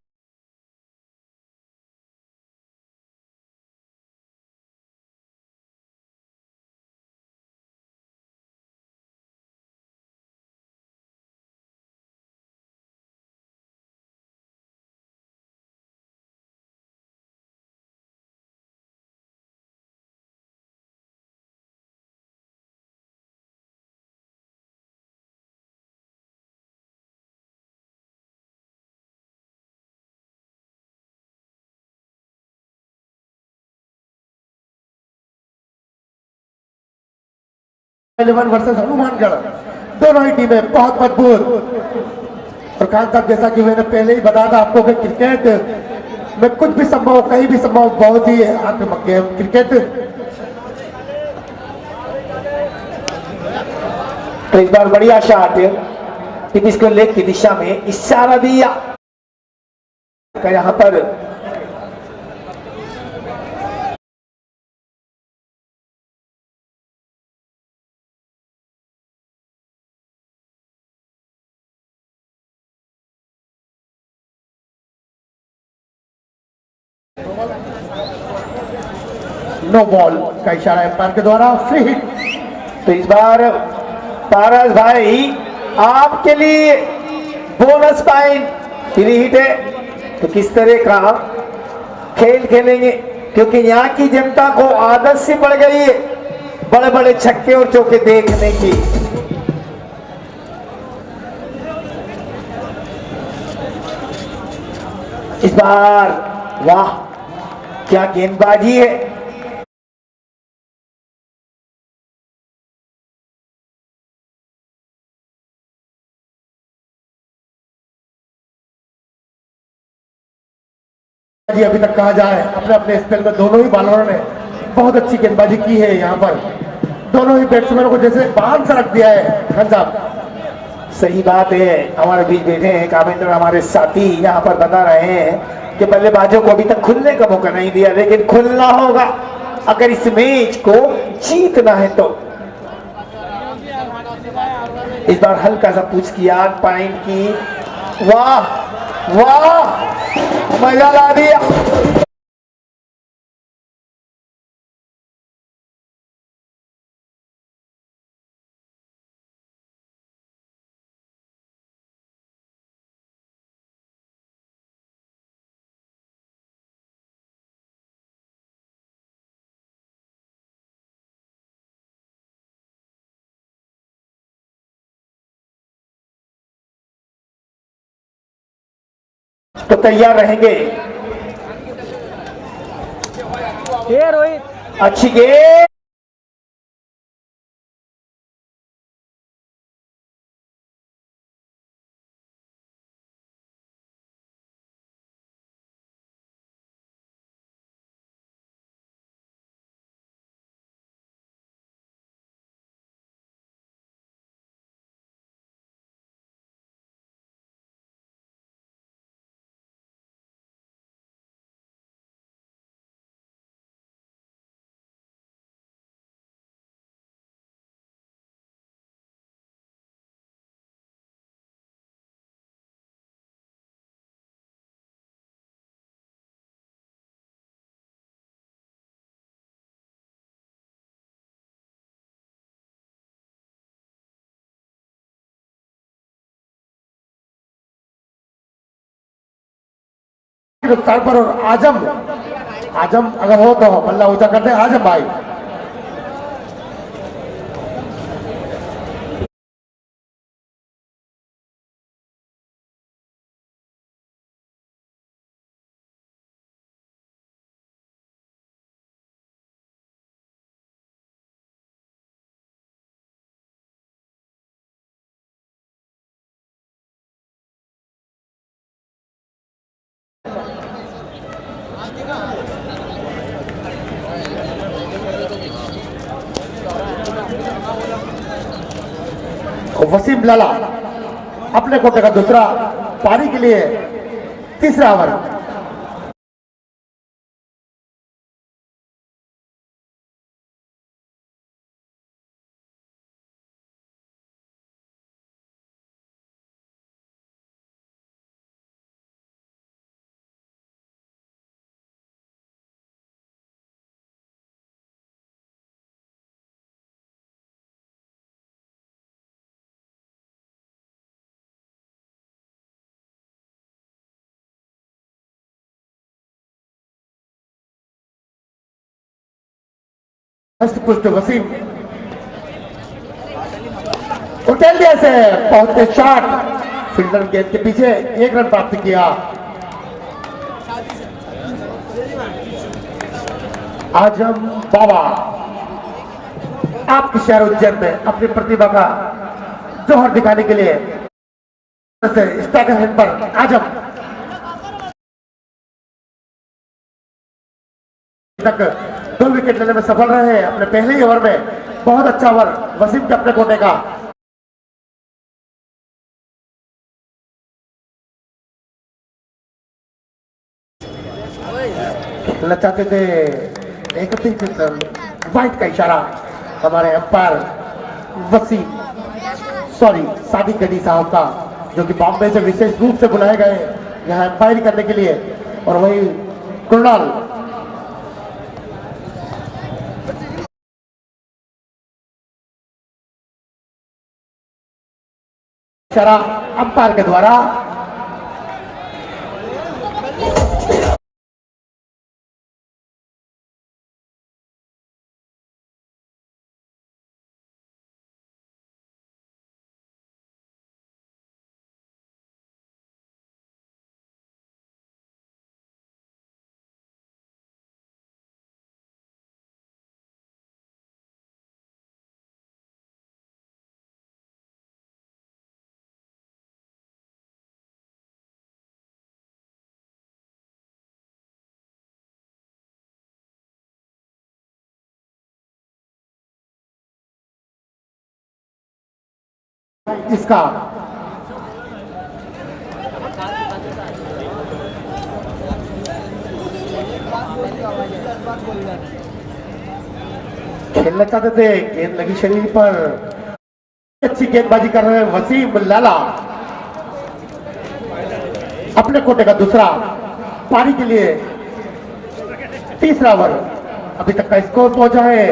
वर्सेस हनुमानगढ़, दोनों ही टीमें बहुत मजबूत। और खान साहब, जैसा कि मैंने पहले ही बताया था आपको कि क्रिकेट में कुछ भी संभव, कहीं भी संभव, बहुत ही आक्रामक गेम क्रिकेट। तो इस बार बढ़िया शॉट, टिप इसको लेग की दिशा में इशारा दिया। यहां पर नो बॉल का इशारा एम्पायर के द्वारा, फ्री हिट। तो इस बार पारस भाई आपके लिए बोनस पॉइंट, फ्री हिट है। तो किस तरह का खेल खेलेंगे, क्योंकि यहाँ की जनता को आदत सी पड़ गई है बड़े बड़े छक्के और चौके देखने की। इस बार वाह क्या गेंदबाजी है। जी अभी तक कहा जाए अपने अपने स्पेल में दोनों ही बॉलरों ने बहुत अच्छी गेंदबाजी की है। यहाँ पर दोनों ही बैट्समैनों को जैसे बांध सा रख दिया है खान साहब। सही बात है, हमारे बीच बैठे हैं कामेंद्र हमारे साथी, यहाँ पर बता रहे हैं कि बल्लेबाजों को अभी तक खुलने का मौका नहीं दिया, लेकिन खुलना होगा अगर इस मैच को जीतना है तो। इस बार हल्का सा पूछ किया पॉइंट की, वाह वाह मजा ला दिया। तो तैयार रहेंगे। रोहित अच्छी गेंद, रफ्तार पर और आजम आजम अगर हो तो बल्ला ऊंचा करते हैं आजम भाई। वसीम लाला अपने कोटे का दूसरा पारी के लिए तीसरा ओवर। पुष्ट वसीम उठेल दिया से पहुंचते शॉट फील्डर गेंद के पीछे 1 रन प्राप्त किया। आजम बाबा आपके शहर उज्जैन में अपनी प्रतिभा का जोहर दिखाने के लिए स्ट्राइकर हैंड पर आजम तक 2 विकेट लेने में सफल रहे हैं अपने पहले ही ओवर में। बहुत अच्छा ओवर वसीम के अपने कोटे का। खेलना चाहते थे वाइट का इशारा हमारे अंपायर वसीम सादिक गनी साहब का, जो कि बॉम्बे से विशेष रूप से बुलाए गए यहाँ अंपायर करने के लिए। और वही कुणाल इशारा अंपायर के द्वारा इसका खेलना चाहते थे, गेंद लगी शरीर पर, अच्छी गेंदबाजी कर रहे हैं वसीम लाला। अपने कोटे का दूसरा पारी के लिए तीसरा ओवर, अभी तक का स्कोर पहुंचा है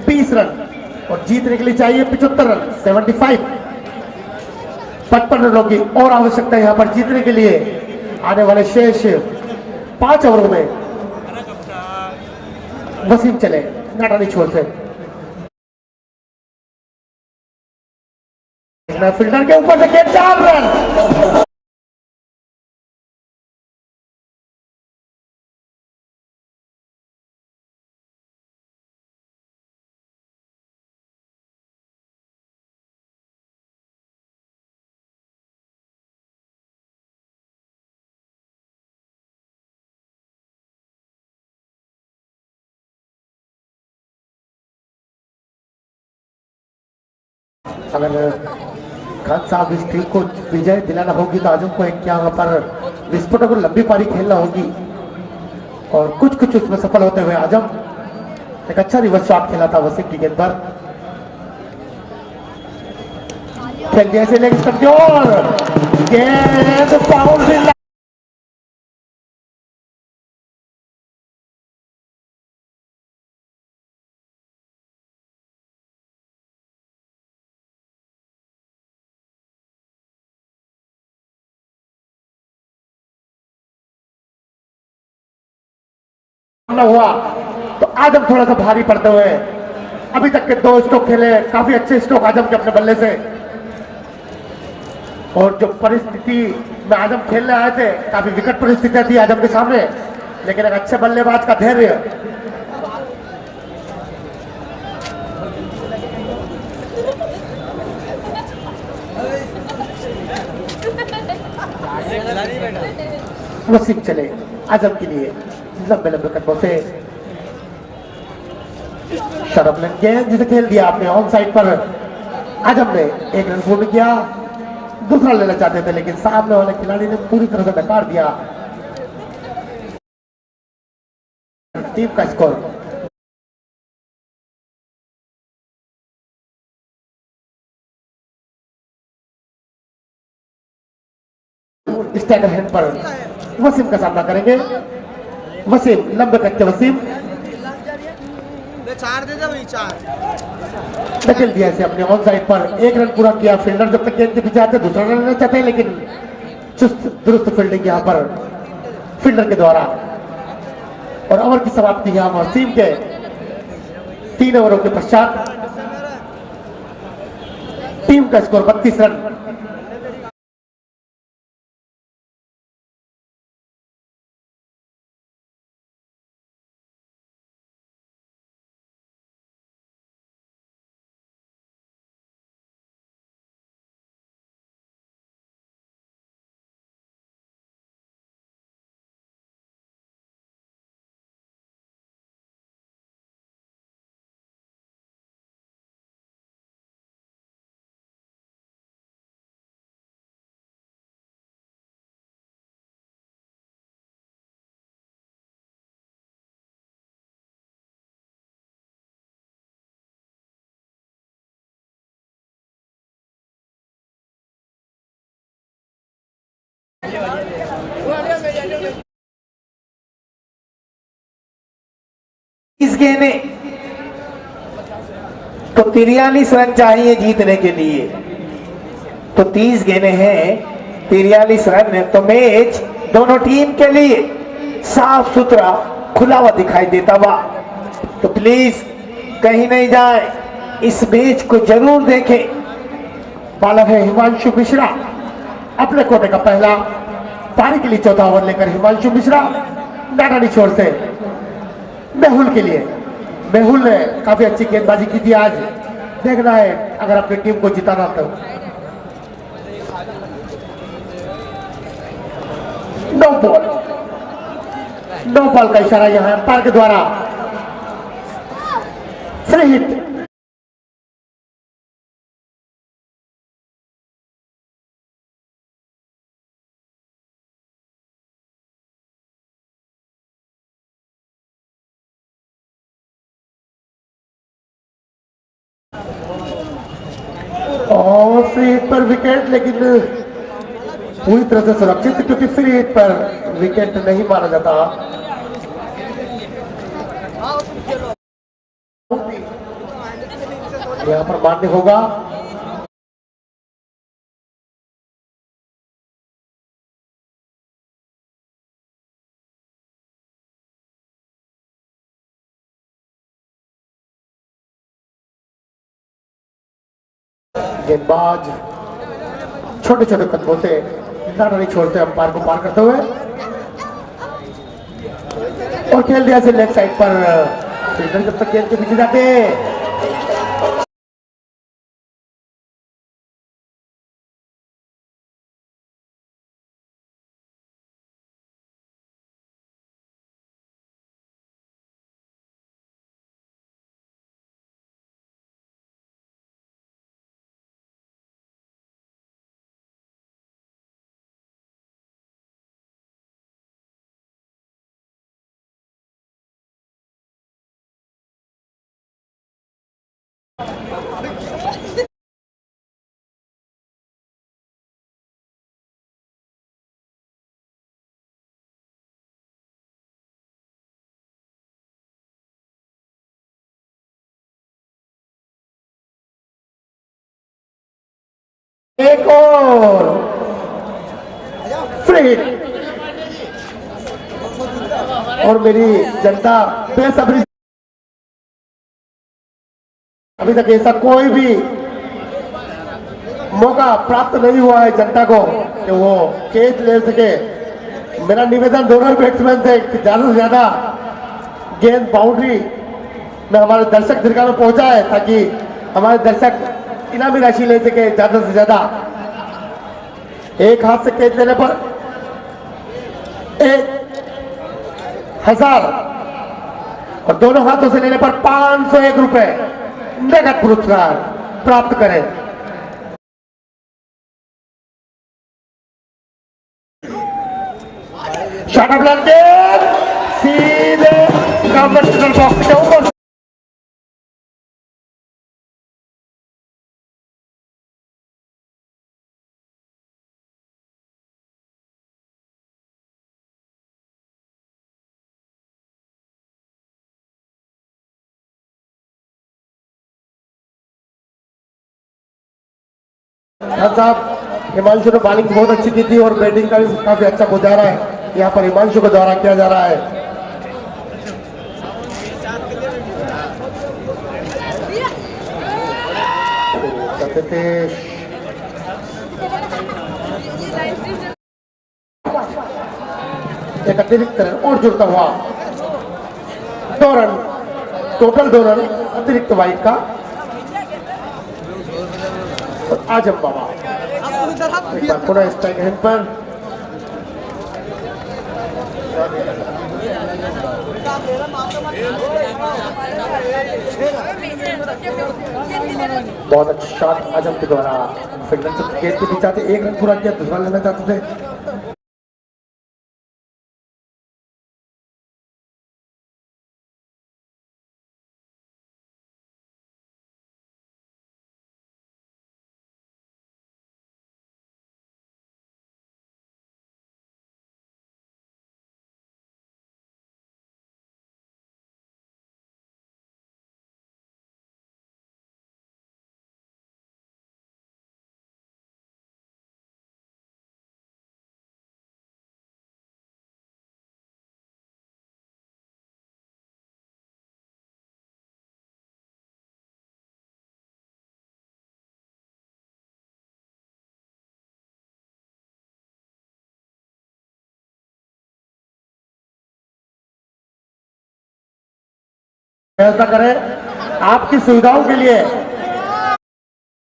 20 रन और जीतने के लिए चाहिए 75 रन, 75। 55 रनों की और आवश्यकता है यहां पर जीतने के लिए। आने वाले शेष 5 ओवरों में वसीम चले नाटानी छोर से, फील्डर के ऊपर से गेंद 4 रन। अगर खान साहब इस टीम को विजय दिलाना होगी तो आजम को एक यहाँ पर विस्फोटक और लंबी पारी खेलना होगी और कुछ कुछ उसमें सफल होते हुए आजम एक अच्छा रिवर्स शॉट खेला था वसीम की गेंद पर, खेल दिया ऐसे लेग स्टंप और गेंद फाउल भी हुआ तो आजम थोड़ा सा भारी पड़ते हुए, अभी तक के 2 स्ट्रोक खेले, काफी अच्छे स्ट्रोक आजम के अपने बल्ले से, और जो परिस्थिति में आजम खेलने आए थे काफी विकट परिस्थितियां थी आजम के सामने, लेकिन एक अच्छे बल्लेबाज का धैर्य, वसीम चले आजम के लिए लंबे लंबे कदमों से, शरफ ने गेंद जिसे खेल दिया आपने ऑन साइड पर। आजम ने 1 रन पूर्ण किया, दूसरा लेना चाहते थे लेकिन सामने वाले खिलाड़ी ने पूरी तरह से नकार दिया। टीम का स्कोर स्टैंडर्ड हैंड पर वसीम का सामना करेंगे। वसीम लंबे कच्चे वसीम धकेल दिया इसे अपने ऑन साइड पर, 1 रन पूरा किया। फील्डर जब तक गेंद के पीछे आते दूसरा रन लेना चाहते हैं लेकिन चुस्त दुरुस्त फील्डिंग यहां पर फील्डर के द्वारा, और ओवर की समाप्ति यहां वसीम के 3 ओवरों के पश्चात। टीम का स्कोर 32 रन। इस गेंद तो 43 रन चाहिए जीतने के लिए, तो 30 गेंदें हैं, 43 रन है, तो मैच दोनों टीम के लिए साफ सुथरा खुला हुआ दिखाई देता हुआ। तो प्लीज कहीं नहीं जाए, इस मैच को जरूर देखें। बालक है हिमांशु मिश्रा, अपने कोटे का पहला पारी के लिए चौथा ओवर लेकर हिमांशु मिश्रा नाटानी छोर से मेहुल के लिए। मेहुल ने काफी अच्छी गेंदबाजी की थी आज, देखना है अगर अपनी टीम को जिताना तो। नो बॉल का इशारा यहां अंपायर के द्वारा, फ्री हिट पर विकेट, लेकिन पूरी तरह से सुरक्षित, क्योंकि फ्री हिट पर विकेट नहीं माना जाता। यहाँ पर मान्य होगा। गेंदबाज छोटे छोटे कदमों से लाना नहीं छोड़ते अंपायर को पार करते हुए, और खेल दिया से लेग साइड पर। फील्डर जब तक गेंद के पीछे जाते एक और फ्री हिट, और मेरी जनता बेसब्री, अभी तक ऐसा कोई भी मौका प्राप्त नहीं हुआ है जनता को कि वो कैच ले सके। मेरा निवेदन दोनों बैट्समैन से कि ज्यादा से ज्यादा गेंद बाउंड्री में हमारे दर्शक दीर्घा में पहुंचाए, ताकि हमारे दर्शक इनामी राशि ले सके ज्यादा से ज्यादा। एक हाथ से कैच लेने पर 1000 और दोनों हाथों से लेने पर 501 रुपए नगद पुरस्कार प्राप्त करें। शॉट ऑफ लैंडेड सीधे कॉम्पिटिटर बॉक्स के ऊपर। साहब, हिमांशु ने बॉलिंग बहुत अच्छी की थी और बैटिंग का भी काफी अच्छा गुजारा है। यहाँ पर हिमांशु का दौरा किया जा रहा है। एक अतिरिक्त रन और जुड़ता हुआ 2 रन, टोटल 2 रन अतिरिक्त वाइड का। और आजम बाबा एक बार पुनः स्ट्राइक हैंड पर। बहुत अच्छा शॉट आजम के द्वारा। फील्डर से गेंद के पीछे आते, 1 रन पूरा किया, दूसरा लेना चाहते थे। ऐसा करें आपकी सुविधाओं के लिए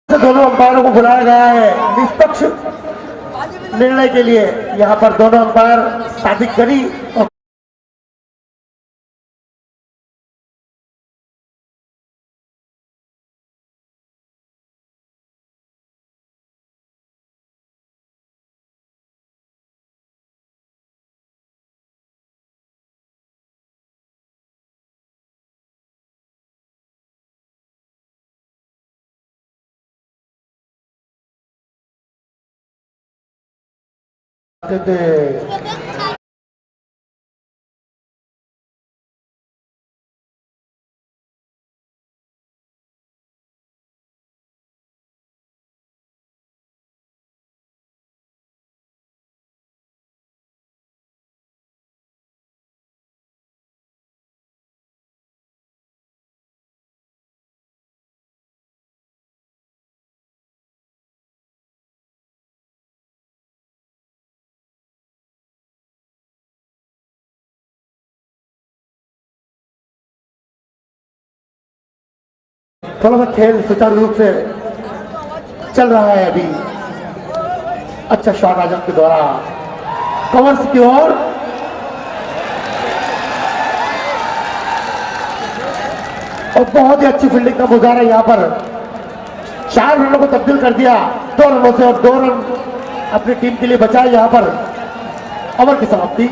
दोनों अंपायरों को बुलाया गया है निष्पक्ष निर्णय के लिए। यहाँ पर दोनों अंपायर सादिक गनी और थोड़ा सा खेल सुचारू रूप से चल रहा है अभी। अच्छा शॉट आजम के द्वारा कवर्स की ओर, और बहुत ही अच्छी फील्डिंग का मुजाहरा यहाँ पर। 4 रनों को तब्दील कर दिया 2 रनों से, और 2 रन अपनी टीम के लिए बचाए यहाँ पर। ओवर की समाप्ति।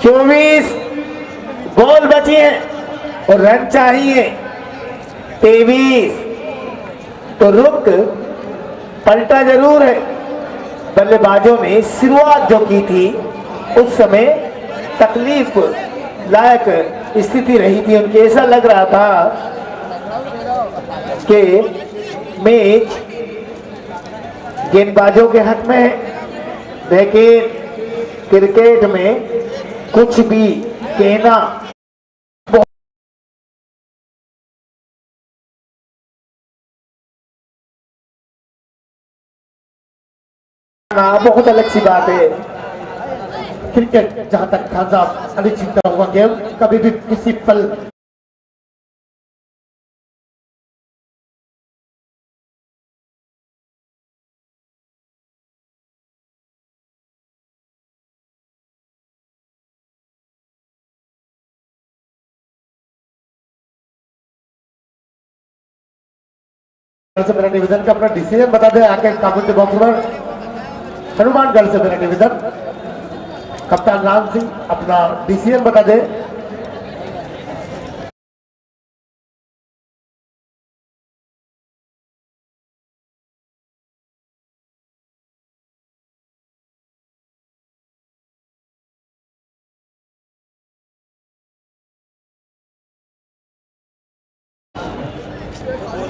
चौबीस बॉल बची हैं और रन चाहिए 23। तो रुक पलटा जरूर है। बल्लेबाजों में शुरुआत जो की थी उस समय तकलीफ लायक स्थिति रही थी उनकी। ऐसा लग रहा था कि मैच गेंदबाजों के हक में है, लेकिन क्रिकेट में कुछ भी कहना बहुत अलग सी बात है। क्रिकेट जहां तक खान साहब अनिश्चित हुआ गेम, कभी भी किसी पल से मेरा निवेदन का अपना डिसीजन बता दें आके कमेंट बॉक्स में। हनुमानगढ़ से मेरा निवेदन, कप्तान राम सिंह अपना डिसीजन बता दें।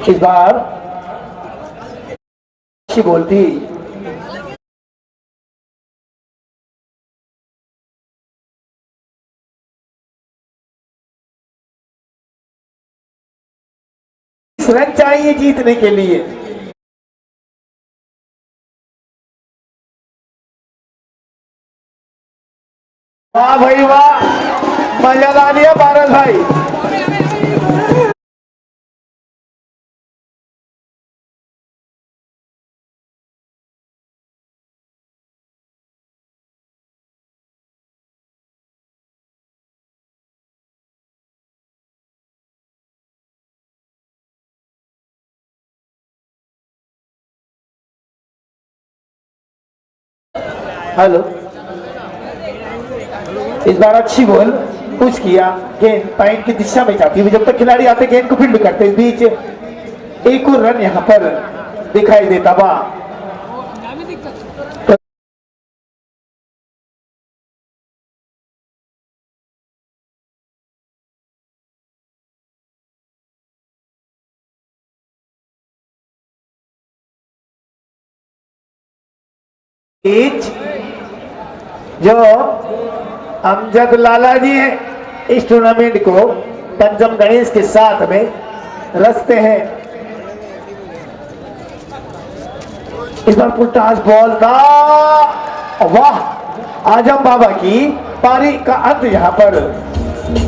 इस बार अच्छी बोलती रन चाहिए जीतने के लिए। वाह भाई वाह, मजा ला दिया पारस भाई। हेलो, इस बार अच्छी बॉल पुश किया, गेंद पॉइंट की दिशा में जाती हुई जब तक खिलाड़ी आते गेंद को फील्ड करते, इस बीच एक और रन यहां पर दिखाई देता बा। जो अमजद लाला जी हैं इस टूर्नामेंट को पंचम गणेश के साथ में रचते हैं। इस बार पुलटास बॉल था, वाह, आजम बाबा की पारी का अंत यहां पर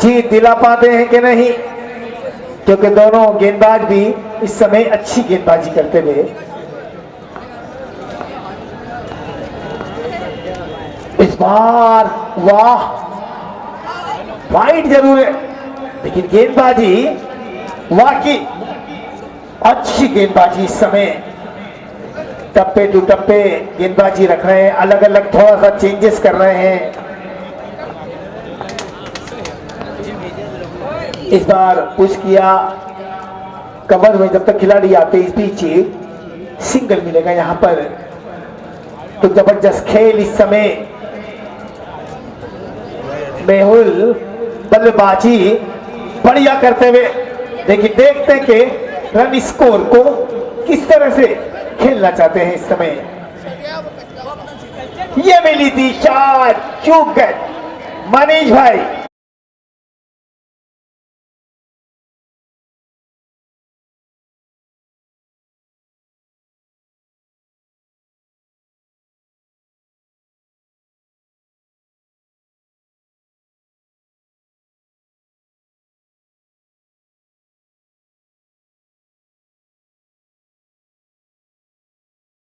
जीत दिला पाते हैं कि नहीं, क्योंकि दोनों गेंदबाज भी इस समय अच्छी गेंदबाजी करते हुए इस बार वाह वाइड जरूर है, लेकिन गेंदबाजी वाकई अच्छी गेंदबाजी इस समय टप्पे टू टप्पे गेंदबाजी रख रहे हैं, अलग अलग थोड़ा सा चेंजेस कर रहे हैं। इस बार पुश किया कवर में, जब तक खिलाड़ी आते इस बीच सिंगल मिलेगा यहां पर। तो जबरदस्त खेल इस समय, मेहुल बल्लेबाजी बढ़िया करते हुए, लेकिन देखते हैं कि रन स्कोर को किस तरह से खेलना चाहते हैं इस समय। ये मिली थी शॉट, चूक गए मनीष भाई।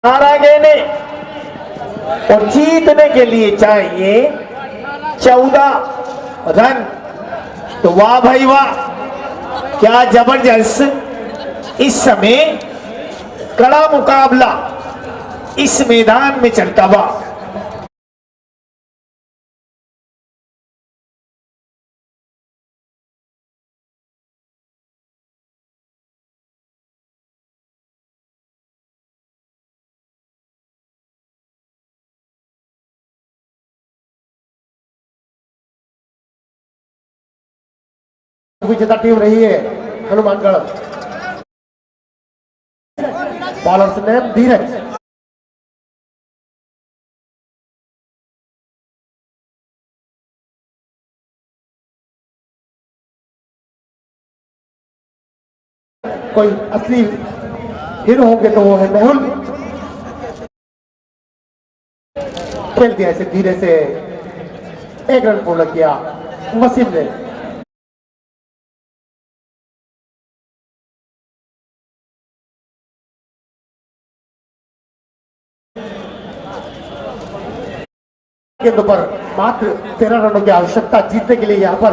हारा गए और जीतने के लिए चाहिए 14 रन। तो वाह भाई वाह, क्या जबरदस्त इस समय कड़ा मुकाबला इस मैदान में चलता हुआ। विजेता टीम रही है हनुमानगढ़। बॉलर्स नेम धीरज। कोई असली हीरो होंगे तो वो है मेहुल। खेल दिया इसे धीरे से, 1 रन पूर्ण किया वसीम ने। गेंद पर मात्र 13 रनों की आवश्यकता जीतने के लिए यहां पर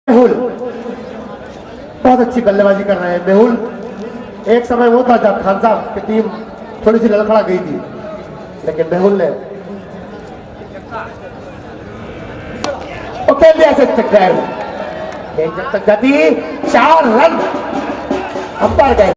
मेहुल बहुत अच्छी बल्लेबाजी कर रहे हैं। मेहुल एक समय वो था जब खान साहब की टीम थोड़ी सी लड़खड़ा गई थी, लेकिन मेहुल ने खेल दिया जब तक गति 4 रन अंपायर गए।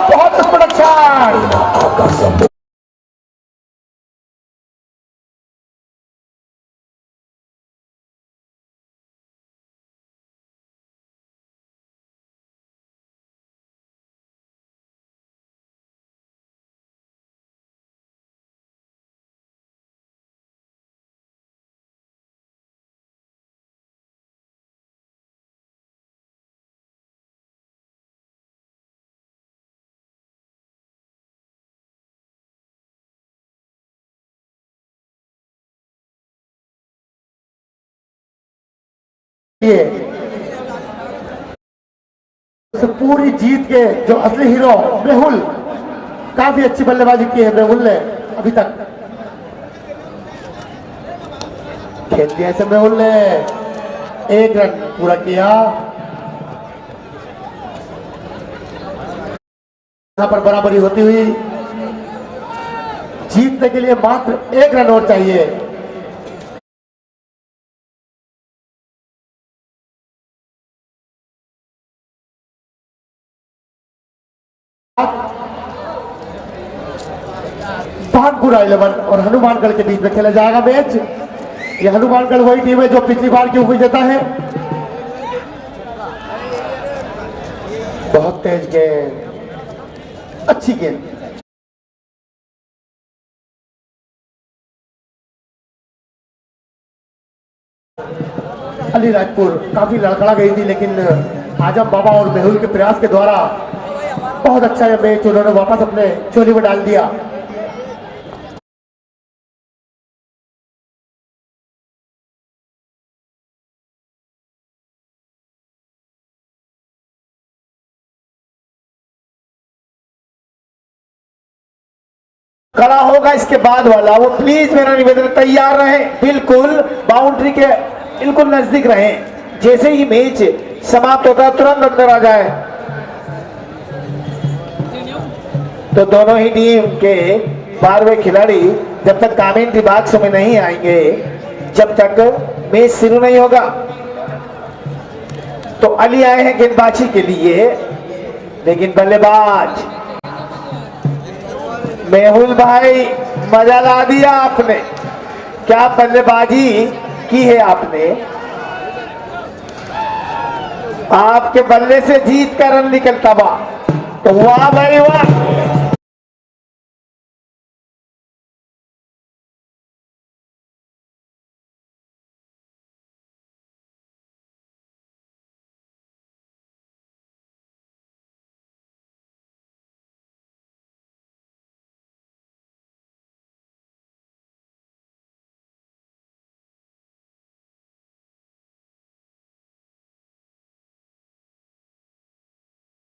बहुत बड़ा शॉट। पूरी जीत के जो असली हीरो मेहुल, काफी अच्छी बल्लेबाजी की है मेहुल ने अभी तक। खेल दिया ऐसे मेहुल ने, 1 रन पूरा किया। यहां पर बराबरी होती हुई जीतने के लिए मात्र 1 रन और चाहिए। भागपुर 11 और हनुमानगढ़ के बीच में खेला जाएगा मैच। यह हनुमानगढ़ वही टीम है जो पिछली बार की उपविजेता है। बहुत तेज गेंद, अच्छी गेंद। अलीराजपुर काफी लड़खड़ा गई थी, लेकिन आजम बाबा और मेहुल के प्रयास के द्वारा बहुत अच्छा यह मैच उन्होंने वापस अपने चोली में डाल दिया। खड़ा होगा इसके बाद वाला, वो प्लीज मेरा निवेदन तैयार रहे, बिल्कुल बाउंड्री के बिल्कुल नजदीक रहे। जैसे ही मैच समाप्त होता है तुरंत अंदर आ जाए। तो दोनों ही टीम के 12वें खिलाड़ी जब तक कमेंट्री बॉक्स में नहीं आएंगे, जब तक मैच शुरू नहीं होगा। तो अली आए हैं गेंदबाजी के लिए, लेकिन बल्लेबाज मेहुल भाई मजा ला दिया आपने, क्या बल्लेबाजी की है आपने। आपके बल्ले से जीत का रन निकलता हुआ, तो वाह भाई वाह।